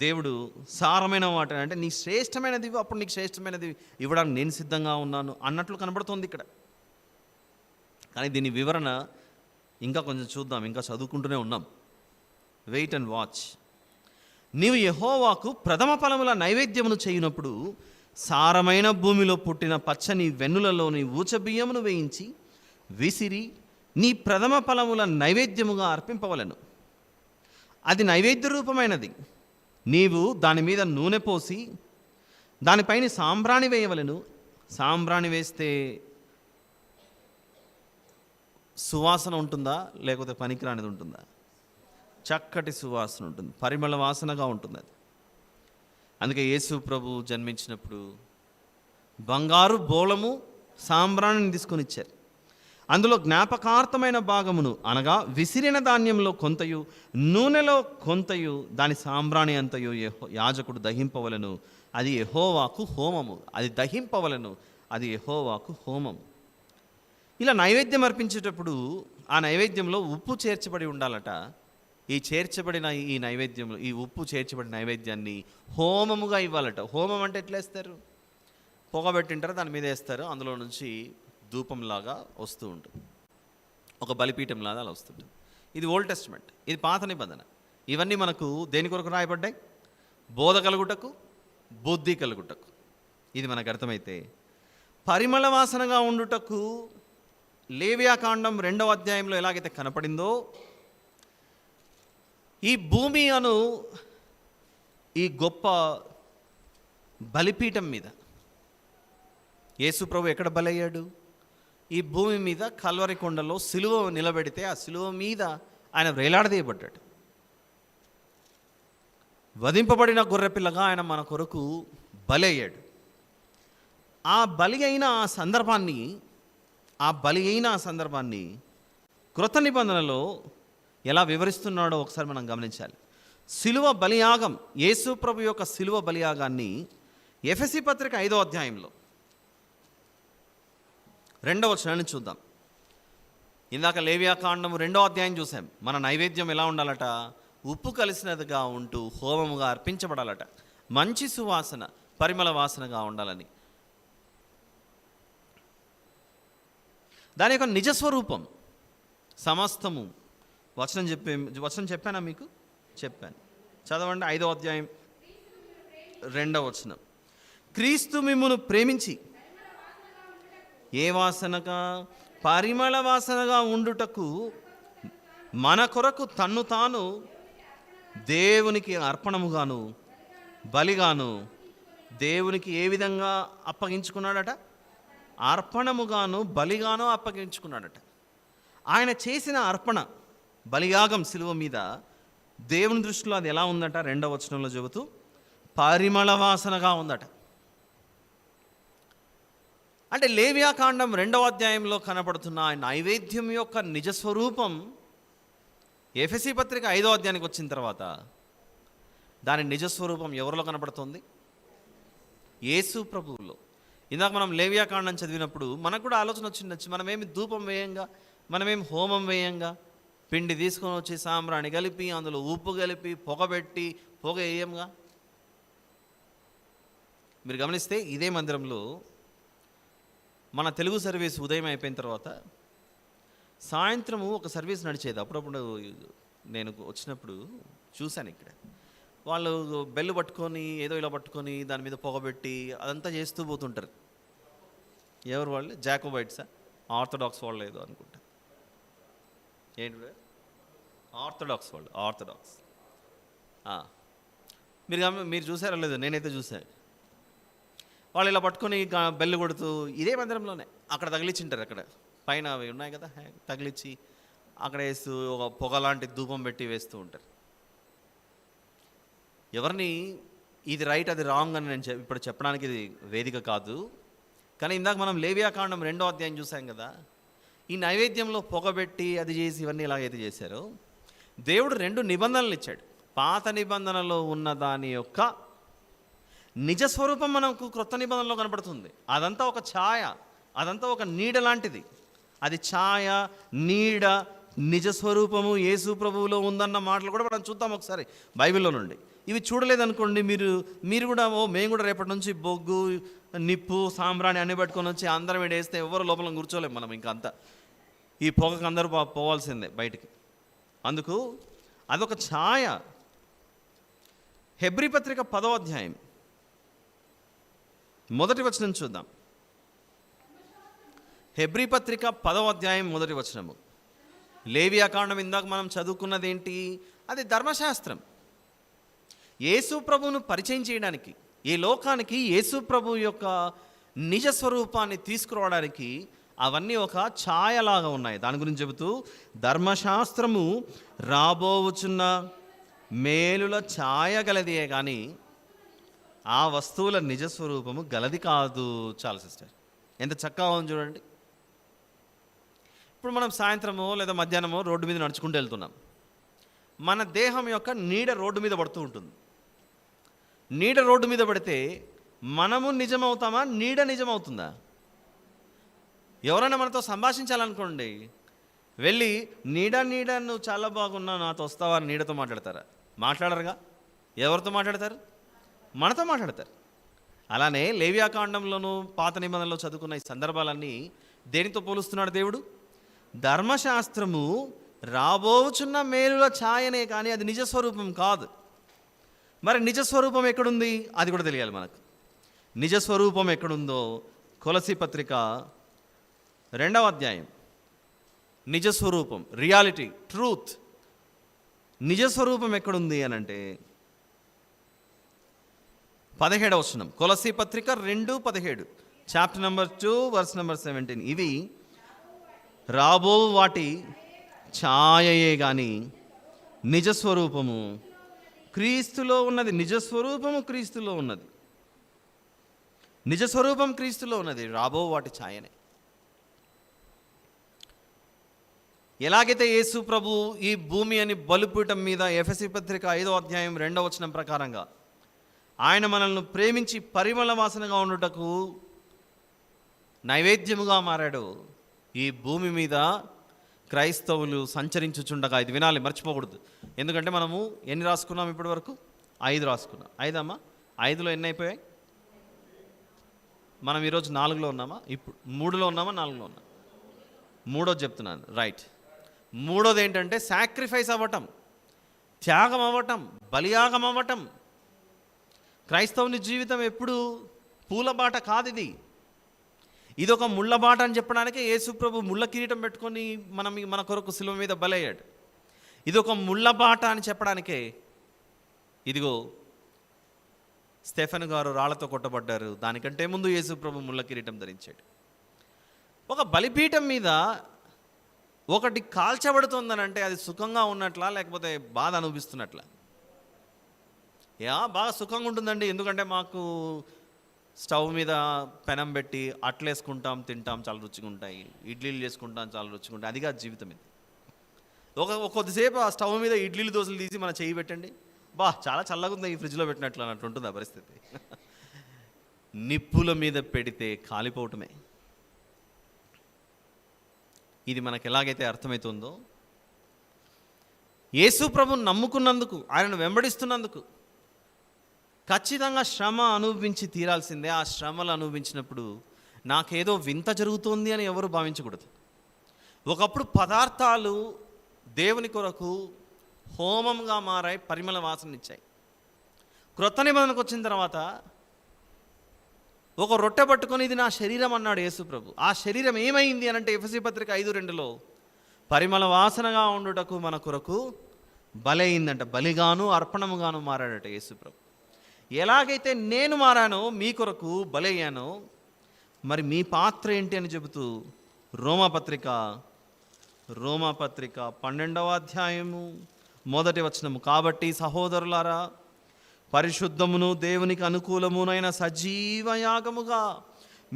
దేవుడు సారమైన వాటి అంటే నీ శ్రేష్టమైనది, అప్పుడు నీకు శ్రేష్టమైనది ఇవ్వడానికి నేను సిద్ధంగా ఉన్నాను అన్నట్లు కనబడుతుంది ఇక్కడ. కానీ దీని వివరణ ఇంకా కొంచెం చూద్దాం, ఇంకా చదువుకుంటూనే ఉన్నాం. Wait and watch. నీవు యెహోవాకు ప్రథమ ఫలముల నైవేద్యమును చేయునప్పుడు సారమైన భూమిలో పుట్టిన పచ్చని వెన్నులలోని ఊచబియ్యమును వేయించి విసిరి నీ ప్రథమ ఫలముల నైవేద్యముగా అర్పింపవలెను. అది నైవేద్య రూపమైనది. నీవు దాని మీద నూనె పోసి దానిపైన సాంబ్రాణి వేయవలెను. సాంబ్రాణి వేస్తే సువాసన ఉంటుందా, లేకపోతే పనికిరానిది ఉంటుందా? చక్కటి సువాసన ఉంటుంది, పరిమళ వాసనగా ఉంటుంది అది. అందుకే యేసు ప్రభు జన్మించినప్పుడు బంగారు బోళము సాంబ్రాణిని తీసుకొని ఇచ్చారు. అందులో జ్ఞాపకార్థమైన భాగమును అనగా విసిరిన ధాన్యంలో కొంతయు నూనెలో కొంతయు దాని సాంబ్రాణి అంతయు యాజకుడు దహింపవలను, అది యెహోవాకు హోమము. అది దహింపవలను, అది యెహోవాకు హోమము. ఇలా నైవేద్యం అర్పించేటప్పుడు ఆ నైవేద్యంలో ఉప్పు చేర్చబడి ఉండాలట. ఈ నైవేద్యంలో ఈ ఉప్పు చేర్చబడిన నైవేద్యాన్ని హోమముగా ఇవ్వాలట. హోమం అంటే ఎట్లా వేస్తారు? పొగబెట్టింటారు, దాని మీద వేస్తారు, అందులో నుంచి ధూపంలాగా వస్తూ ఉంటుంది, ఒక బలిపీఠంలాగా అలా వస్తుంటుంది. ఇది ఓల్డ్ టెస్ట్మెంట్, ఇది పాత నిబంధన. ఇవన్నీ మనకు దేని కొరకు రాయబడ్డాయి? బోధ కలుగుటకు, బుద్ధి కలుగుటకు. ఇది మనకు అర్థమైతే పరిమళ వాసనగా ఉండుటకు లేవియాకాండం 2వ అధ్యాయంలో ఎలాగైతే కనపడిందో, ఈ భూమి అను ఈ గొప్ప బలిపీఠం మీద యేసు ప్రభు ఎక్కడ బలయ్యాడు? ఈ భూమి మీద కల్వరి కొండలో సిలువ నిలబెడితే ఆ సిలువ మీద ఆయన వేలాడదీయబడ్డాడు. వధింపబడిన గొర్రెపిల్లగా ఆయన మన కొరకు బలి అయ్యాడు. ఆ బలి అయిన ఆ సందర్భాన్ని క్రొత్త నిబంధనలో ఎలా వివరిస్తున్నాడో ఒకసారి మనం గమనించాలి. సిలువ బలియాగం, యేసు ప్రభు యొక్క సిలువ బలియాగాన్ని ఎఫెసీ పత్రిక 5వ అధ్యాయంలో 2వ వచనాన్ని చూద్దాం. ఇందాక లేవియాకాండము 2వ అధ్యాయం చూసాం. మన నైవేద్యం ఎలా ఉండాలట? ఉప్పు కలిసినదిగా ఉంటూ హోమముగా అర్పించబడాలట. మంచి సువాసన, పరిమళ వాసనగా ఉండాలని. దాని యొక్క నిజస్వరూపం సమస్తము వచనం చెప్పానా మీకు? చెప్పాను. చదవండి 5వ అధ్యాయం 2వ వచనం. క్రీస్తు మిమ్మును ప్రేమించి ఏ వాసనగా? పరిమళ వాసనగా ఉండుటకు మన కొరకు తన్ను తాను దేవునికి అర్పణముగాను బలిగాను దేవునికి ఏ విధంగా అప్పగించుకున్నాడట? అర్పణముగాను బలిగాను అప్పగించుకున్నాడట. ఆయన చేసిన అర్పణ బలియాగం సిలువ మీద దేవుని దృష్టిలో అది ఎలా ఉందట? 2వ వచనంలో చెబుతూ పరిమళ వాసనగా ఉందట. అంటే లేవియాకాండం 2వ అధ్యాయంలో కనపడుతున్న ఆ నైవేద్యం యొక్క నిజస్వరూపం ఎఫెసీ పత్రిక 5వ అధ్యాయానికి వచ్చిన తర్వాత దాని నిజస్వరూపం ఎవరిలో కనపడుతుంది? యేసు ప్రభువులో. ఇందాక మనం లేవియాకాండం చదివినప్పుడు మనకు కూడా ఆలోచన వచ్చిండొచ్చు, మనమేమి ధూపం వేయంగా, మనమేమి హోమం వేయంగా, పిండి తీసుకొని వచ్చి సాంబ్రాణి కలిపి అందులో ఉప్పు కలిపి పొగబెట్టి పొగ వేయంగా. మీరు గమనిస్తే ఇదే మందిరంలో మన తెలుగు సర్వీస్ ఉదయం అయిపోయిన తర్వాత సాయంత్రము ఒక సర్వీస్ నడిచేది. అప్పుడప్పుడు నేను వచ్చినప్పుడు చూశాను, ఇక్కడ వాళ్ళు బెల్లు పట్టుకొని ఏదో ఇలా పట్టుకొని దాని మీద పొగబెట్టి అదంతా చేస్తూ పోతుంటారు. ఎవరు వాళ్ళు? జాకోబైట్సా? ఆర్థడాక్స్ వాళ్ళు ఏదో అనుకుంటా. ఏంటి? ఆర్థడాక్స్ వాళ్ళు. ఆర్థడాక్స్. మీరు చూసారో లేదో, నేనైతే చూశాను. వాళ్ళు ఇలా పట్టుకొని బెల్లు కొడుతూ ఇదే మందిరంలోనే అక్కడ తగిలిచ్చింటారు. అక్కడ పైన అవి ఉన్నాయి కదా, తగిలిచ్చి అక్కడ వేస్తూ ఒక పొగ లాంటి ధూపం పెట్టి వేస్తూ ఉంటారు. ఎవరిని ఇది రైట్ అది రాంగ్ అని నేను ఇప్పుడు చెప్పడానికి ఇది వేదిక కాదు. కానీ ఇందాక మనం లేవియాకాండం 2వ అధ్యాయం చూసాం కదా, ఈ నైవేద్యంలో పొగబెట్టి అది చేసి ఇవన్నీ ఎలాగైతే చేశారో దేవుడు 2 నిబంధనలు ఇచ్చాడు. పాత నిబంధనలో ఉన్న దాని యొక్క నిజస్వరూపం మనకు క్రొత్త నిబంధనలో కనపడుతుంది. అదంతా ఒక ఛాయ, అదంతా ఒక నీడ లాంటిది. అది ఛాయ, నీడ, నిజస్వరూపము యేసు ప్రభువులో ఉందన్న మాటలు కూడా మనం చూద్దాం ఒకసారి బైబిల్లో నుండి. ఇవి చూడలేదనుకోండి, మీరు కూడా మేము కూడా రేపటి నుంచి బొగ్గు, నిప్పు, సాంబ్రాణి అన్ని పట్టుకొని వచ్చి అందరం వేడేస్తే ఎవరు లోపల కూర్చోలేము మనం. ఇంకా అంతా ఈ పొగకు అందరూ పోవాల్సిందే బయటికి. అందుకు అదొక ఛాయ. హెబ్రీ పత్రిక 10వ అధ్యాయం 1వ వచనం చూద్దాం. హెబ్రీ పత్రిక 10వ అధ్యాయం 1వ వచనము. లేవియాకాండం ఇందాక మనం చదువుకున్నది ఏంటి? అది ధర్మశాస్త్రం. యేసు ప్రభువును పరిచయం చేయడానికి, ఈ లోకానికి యేసు ప్రభు యొక్క నిజస్వరూపాన్ని తీసుకురావడానికి అవన్నీ ఒక ఛాయలాగా ఉన్నాయి. దాని గురించి చెబుతూ ధర్మశాస్త్రము రాబోవుచున్న మేలుల ఛాయ గలదియే కానీ ఆ వస్తువుల నిజస్వరూపము గలది కాదు. చాలా సిస్టర్, ఎంత చక్కగా ఉంది చూడండి. ఇప్పుడు మనం సాయంత్రమో లేదా మధ్యాహ్నమో రోడ్డు మీద నడుచుకుంటూ వెళ్తున్నాం. మన దేహం యొక్క నీడ రోడ్డు మీద పడుతూ ఉంటుంది. నీడ రోడ్డు మీద పడితే మనము నిజమవుతామా, నీడ నిజమవుతుందా? ఎవరైనా మనతో సంభాషించాలనుకోండి, వెళ్ళి నీడ నువ్వు చాలా బాగున్నావు, నాతో వస్తావా అని నీడతో మాట్లాడతారా? మాట్లాడరుగా. ఎవరితో మాట్లాడతారు? మనతో మాట్లాడతారు. అలానే లేవియాకాండంలోనూ పాత నిబంధనలో చదువుకున్న ఈ సందర్భాలన్నీ దేనితో పోలుస్తున్నాడు దేవుడు? ధర్మశాస్త్రము రాబోచున్న మేలుల ఛాయనే కానీ అది నిజస్వరూపం కాదు. మరి నిజస్వరూపం ఎక్కడుంది? అది కూడా తెలియాలి మనకు. నిజస్వరూపం ఎక్కడుందో కొలసీ పత్రిక 2వ అధ్యాయం. నిజస్వరూపం, రియాలిటీ, ట్రూత్, నిజస్వరూపం ఎక్కడుంది అని అంటే 17వ వచనం. కొలసీ పత్రిక 2:17, చాప్టర్ నెంబర్ 2 వర్స్ నెంబర్ 17. ఇవి రాబో వాటి ఛాయయే కానీ నిజస్వరూపము క్రీస్తులో ఉన్నది. నిజస్వరూపము క్రీస్తులో ఉన్నది. నిజస్వరూపం క్రీస్తులో ఉన్నది, రాబో వాటి ఛాయనే. ఎలాగైతే యేసు ప్రభు ఈ భూమి అని బలిపీఠం మీద ఎఫెసీ పత్రిక 5వ అధ్యాయం 2వ వచనం ప్రకారంగా ఆయన మనల్ని ప్రేమించి పరిమళ వాసనగా ఉండుటకు నైవేద్యముగా మారాడు, ఈ భూమి మీద క్రైస్తవులు సంచరించుచుండగా, ఇది వినాలి, మర్చిపోకూడదు. ఎందుకంటే మనము ఎన్ని రాసుకున్నాం ఇప్పటి వరకు? 5 రాసుకున్నాం. 5 అమ్మా? 5లో ఎన్ని అయిపోయాయి? మనం ఈరోజు 4లో ఉన్నామా? ఇప్పుడు 3లో ఉన్నామా, 4లో ఉన్నామా? 3వ చెప్తున్నాను, రైట్. 3వది ఏంటంటే సాక్రిఫైస్ అవ్వటం, త్యాగం అవ్వటం, బలియాగం అవ్వటం. క్రైస్తవుని జీవితం ఎప్పుడు పూలబాట కాదు. ఇది ఒక ముళ్ళబాట అని చెప్పడానికే యేసు ప్రభు ముళ్ళ కిరీటం పెట్టుకొని మన కొరకు శిలువ మీద బలయ్యాడు. ఇది ఒక ముళ్ళబాట అని చెప్పడానికే ఇదిగో స్టెఫెన్ గారు రాళ్లతో కొట్టబడ్డారు, దానికంటే ముందు యేసు ప్రభు ముళ్ళ కిరీటం ధరించాడు. ఒక బలిపీఠం మీద ఒకటి కాల్చబడుతుందనంటే అది సుఖంగా ఉన్నట్లా లేకపోతే బాధ అనుభవిస్తున్నట్లా? బాగా సుఖంగా ఉంటుందండి, ఎందుకంటే మాకు స్టవ్ మీద పెనం పెట్టి అట్లేసుకుంటాం, తింటాం, చాలా రుచిగా ఉంటాయి. ఇడ్లీలు చేసుకుంటాం, చాలా రుచిగా ఉంటాయి. అదిగా జీవితం ఇది. కొద్దిసేపు ఆ స్టవ్ మీద ఇడ్లీలు దోశలు తీసి మన చెయ్యి పెట్టండి, చాలా చల్లగా ఉంది, ఈ ఫ్రిడ్జ్లో పెట్టినట్లు అన్నట్టు ఉంటుంది ఆ పరిస్థితి. నిప్పుల మీద పెడితే కాలిపోవటమే. ఇది మనకు ఎలాగైతే అర్థమవుతుందో, యేసు ప్రభుని నమ్ముకున్నందుకు, ఆయనను వెంబడిస్తున్నందుకు ఖచ్చితంగా శ్రమ అనుభవించి తీరాల్సిందే. ఆ శ్రమలు అనుభవించినప్పుడు నాకేదో వింత జరుగుతుంది అని ఎవరు భావించకూడదు. ఒకప్పుడు పదార్థాలు దేవుని కొరకు హోమంగా మారాయి, పరిమళ వాసన ఇచ్చాయి. క్రొత్త నిబంధనకు వచ్చిన తర్వాత ఒక రొట్టె పట్టుకొని ఇది నా శరీరం అన్నాడు యేసు ప్రభు. ఆ శరీరం ఏమైంది అని అంటే ఎఫెసీ పత్రిక 5:2లో పరిమళ వాసనగా ఉండుటకు మన కొరకు బలైందంట, బలిగాను అర్పణముగాను మారాడట యేసు ప్రభు. ఎలాగైతే నేను మారానో, మీ కొరకు బలయ్యానో, మరి మీ పాత్ర ఏంటి అని చెబుతూ రోమాపత్రిక 12వ అధ్యాయము 1వ వచనము. కాబట్టి సహోదరులారా, పరిశుద్ధమును దేవునికి అనుకూలమునైన సజీవ యాగముగా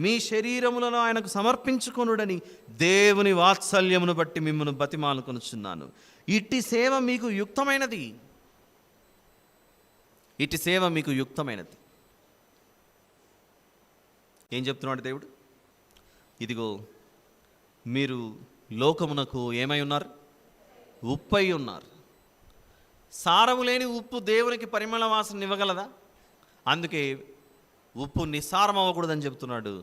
మీ శరీరములను ఆయనకు సమర్పించుకొనుడని దేవుని వాత్సల్యమును బట్టి మిమ్మల్ని బతిమాలుకొనుచున్నాను. ఇట్టి సేవ మీకు యుక్తమైనది. ఇటు సేవ మీకు యుక్తమైనది. ఏం చెప్తున్నాడు దేవుడు? ఇదిగో మీరు లోకమునకు ఏమై ఉన్నారు? ఉప్పై ఉన్నారు. సారము లేని ఉప్పు దేవునికి పరిమళ వాసన ఇవ్వగలదా? అందుకే ఉప్పు నిస్సారం అవ్వకూడదని చెప్తున్నాడు.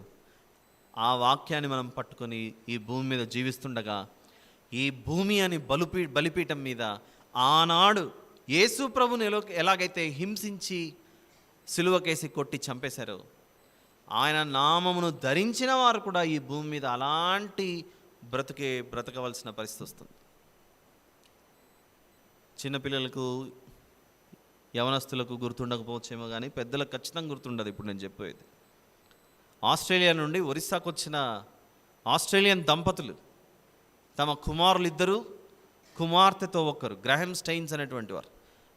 ఆ వాక్యాన్ని మనం పట్టుకొని ఈ భూమి మీద జీవిస్తుండగా, ఈ భూమి అని బలిపీఠం మీద ఆనాడు యేసు ప్రభుని ఎలాగైతే హింసించి సిలువకేసి కొట్టి చంపేశారో, ఆయన నామమును ధరించిన వారు కూడా ఈ భూమి మీద అలాంటి బ్రతకవలసిన పరిస్థితి వస్తుంది. చిన్నపిల్లలకు, యవనస్తులకు గుర్తుండకపోవచ్చేమో కానీ పెద్దలకు ఖచ్చితంగా గుర్తుండదు ఇప్పుడు నేను చెప్పేది. ఆస్ట్రేలియా నుండి ఒరిస్సాకు వచ్చిన ఆస్ట్రేలియన్ దంపతులు తమ కుమారులు ఇద్దరు, కుమార్తెతో ఒక్కరు, గ్రహం స్టెయిన్స్ అనేటువంటి వారు.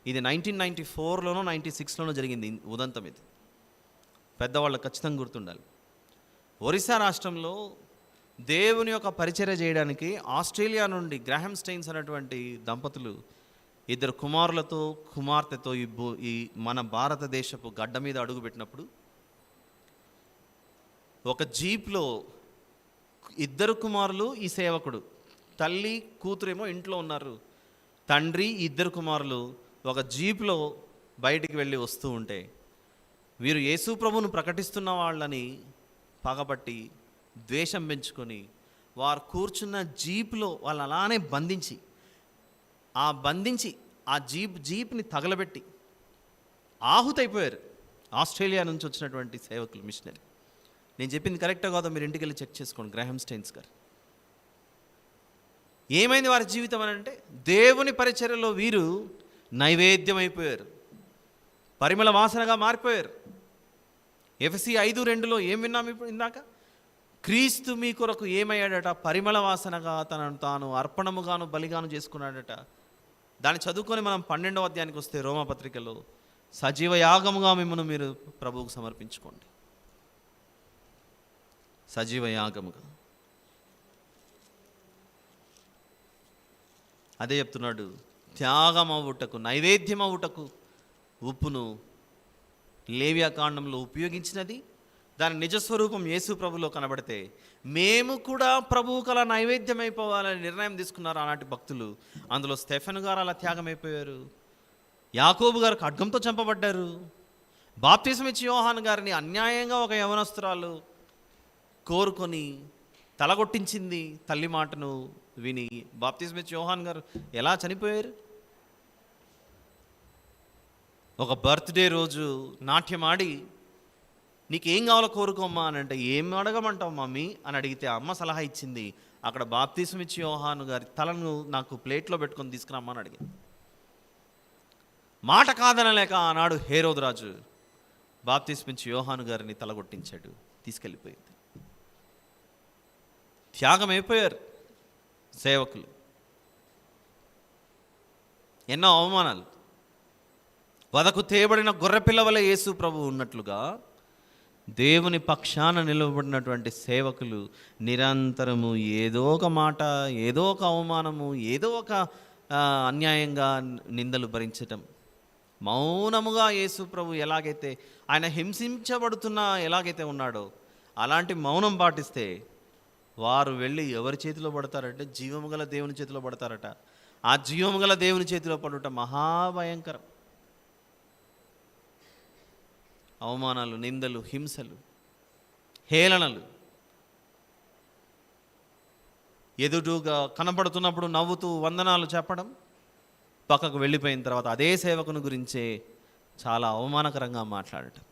ఇది 1994లోనో 96లోనో జరిగింది ఉదంతం. ఇది పెద్దవాళ్ళకు ఖచ్చితంగా గుర్తుండాలి. ఒరిస్సా రాష్ట్రంలో దేవుని యొక్క పరిచర్య చేయడానికి ఆస్ట్రేలియా నుండి గ్రాహం స్టెయిన్స్ అనేటువంటి దంపతులు ఇద్దరు కుమారులతో కుమార్తెతో ఈ మన భారతదేశపు గడ్డ మీద అడుగుపెట్టినప్పుడు ఒక జీప్లో ఇద్దరు కుమారులు, ఈ సేవకుడు, తల్లి కూతురేమో ఇంట్లో ఉన్నారు. తండ్రి ఇద్దరు కుమారులు ఒక జీప్లో బయటికి వెళ్ళి వస్తూ ఉంటే వీరు యేసు ప్రభువును ప్రకటిస్తున్న వాళ్ళని పగబట్టి ద్వేషం పెంచుకొని వారు కూర్చున్న జీప్లో వాళ్ళు అలానే బంధించి ఆ జీప్ని తగలబెట్టి ఆహుతైపోయారు. ఆస్ట్రేలియా నుంచి వచ్చినటువంటి సేవకులు, మిషనరీ. నేను చెప్పింది కరెక్టా కాదో మీరు ఇంటికి వెళ్ళి చెక్ చేసుకోండి. గ్రాహం స్టెయిన్స్ గారు. ఏమైంది వారి జీవితం అని అంటే, దేవుని పరిచర్యలో వీరు నైవేద్యం అయిపోయారు, పరిమళ వాసనగా మారిపోయారు. ఎఫెసీ 5:2 ఏం విన్నాం ఇప్పుడు ఇందాక? క్రీస్తు మీ కొరకు ఏమయ్యాడట? పరిమళ వాసనగా తనను తాను అర్పణముగాను బలిగాను చేసుకున్నాడట. దాన్ని చదువుకొని మనం 12వ అధ్యాయానికి వస్తే రోమాపత్రికలో సజీవ యాగముగా మిమ్మల్ని మీరు ప్రభువుకు సమర్పించుకోండి. సజీవ యాగముగా. అదే చెప్తున్నాడు, త్యాగం అవ్వుటకు, నైవేద్యం అవ్వుటకు ఉప్పును లేవ్యాకాండంలో ఉపయోగించినది దాని నిజస్వరూపం యేసు ప్రభులో కనబడితే మేము కూడా ప్రభువు కల నైవేద్యం అయిపోవాలని నిర్ణయం తీసుకున్నారు ఆనాటి భక్తులు. అందులో స్టెఫెన్ గారు అలా త్యాగం అయిపోయారు. యాకోబు గారు ఖడ్గంతో చంపబడ్డారు. బాప్తిసం ఇచ్చి యోహాను గారిని అన్యాయంగా ఒక యవనస్తురాలు కోరుకొని తలగొట్టించింది. తల్లి మాటను విని బాప్తిసం ఇచ్చి యోహాను గారు ఎలా చనిపోయారు? ఒక బర్త్డే రోజు నాట్యం ఆడి నీకేం కావాలో కోరుకోమ్మా అని అంటే, ఏం అడగమంటావు మమ్మీ అని అడిగితే అమ్మ సలహా ఇచ్చింది, అక్కడ బాప్తిసం ఇచ్చి యోహాను గారి తలను నాకు ప్లేట్లో పెట్టుకొని తీసుకురమ్మని అడిగింది. మాట కాదనలేక ఆనాడు హేరోదు రాజు బాప్తిసం ఇచ్చి యోహాను గారిని తలగొట్టించాడు, తీసుకెళ్ళిపోయింది. త్యాగం అయిపోయారు సేవకులు. ఎన్నో అవమానాలు. వదకు తేబడిన గొర్రెపిల్ల వలె యేసు ప్రభు ఉన్నట్లుగా దేవుని పక్షాన నిలబడినటువంటి సేవకులు నిరంతరము ఏదో ఒక మాట, ఏదో ఒక అవమానము, ఏదో ఒక అన్యాయంగా నిందలు భరించటం. మౌనముగా యేసు ప్రభు ఎలాగైతే ఆయన హింసించబడుతున్నా ఎలాగైతే ఉన్నాడో అలాంటి మౌనం పాటిస్తే వారు వెళ్ళి ఎవరి చేతిలో పడతారంటే జీవము గల దేవుని చేతిలో పడతారట. ఆ జీవము గల దేవుని చేతిలో పడుట మహాభయంకరం. అవమానాలు, నిందలు, హింసలు, హేళనలు. ఎదురుగా కనబడుతున్నప్పుడు నవ్వుతూ వందనాలు చెప్పడం, పక్కకు వెళ్ళిపోయిన తర్వాత అదే సేవకుని గురించే చాలా అవమానకరంగా మాట్లాడటం.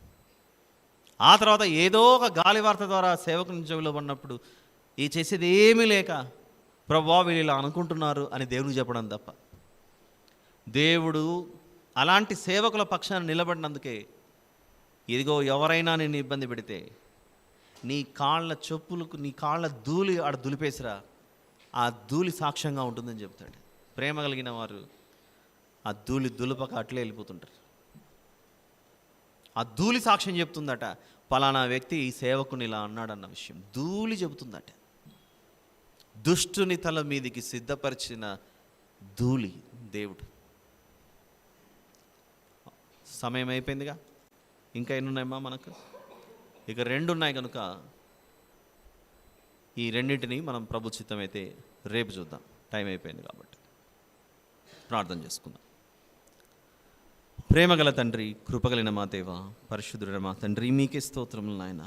ఆ తర్వాత ఏదో ఒక గాలి వార్త ద్వారా సేవకుని చెవిలో పడినప్పుడు ఈ చేసేది ఏమీ లేక ప్రభువా వీళ్ళు ఇలా అనుకుంటున్నారు అని దేవుడికి చెప్పడం తప్ప, దేవుడు అలాంటి సేవకుల పక్షాన నిలబడినందుకే ఇదిగో ఎవరైనా నిన్ను ఇబ్బంది పెడితే నీ కాళ్ళ చెప్పులకు, నీ కాళ్ళ ధూళి ఆడ దులిపేసిరా, ఆ ధూళి సాక్ష్యంగా ఉంటుందని చెప్తాడు. ప్రేమ కలిగిన వారు ఆ ధూళి దులుపక అట్లే వెళ్ళిపోతుంటారు. ఆ ధూళి సాక్ష్యం చెప్తుందట, పలానా వ్యక్తి ఈ సేవకుని ఇలా అన్నాడన్న విషయం ధూళి చెబుతుందట. దుష్టుని తల మీదికి సిద్ధపరిచిన ధూళి దేవుడు. సమయం అయిపోయిందిగా, ఇంకా ఎన్ని ఉన్నాయమ్మా మనకు? ఇక 2 ఉన్నాయి కనుక ఈ రెండింటిని మనం ప్రభు చిత్తమైతే రేపు చూద్దాం. టైం అయిపోయింది కాబట్టి ప్రార్థన చేసుకుందాం. ప్రేమగల తండ్రి, కృపగలిగిన మా దేవ, పరిశుద్ధుడైన మా తండ్రి, మీకే స్తోత్రములు నాయన.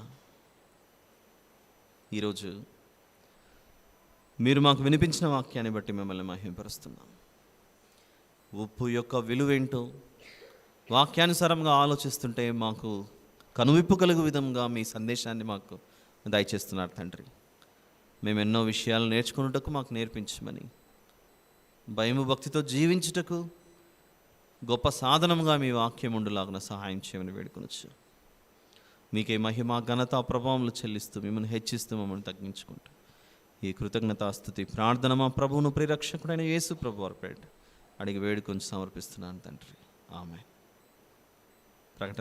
ఈరోజు మీరు మాకు వినిపించిన వాక్యాన్ని బట్టి మిమ్మల్ని మహిమపరుస్తున్నాం. ఉప్పు యొక్క విలువేంటో వాక్యానుసారంగా ఆలోచిస్తుంటే మాకు కనువిప్పు కలుగు విధంగా మీ సందేశాన్ని మాకు దయచేస్తున్నారు తండ్రి. మేము ఎన్నో విషయాలు నేర్చుకున్నటకు మాకు నేర్పించమని, భయము భక్తితో జీవించుటకు గొప్ప సాధనముగా మీ వాక్యం ఉండులాగున సహాయం చేయమని వేడుకొనొచ్చు. మీకే మహిమ, ఘనత, ప్రభావములు చెల్లిస్తూ మిమ్మల్ని హెచ్చిస్తూ మమ్మల్ని తగ్గించుకుంటూ ఈ కృతజ్ఞతాస్తుతి ప్రార్థన మా ప్రభువును ప్రియరక్షకుడైన యేసు ప్రభు వారి పేరిట అడిగి వేడుకొని సమర్పిస్తున్నాను తండ్రి. ఆమేన్. ప్రకటన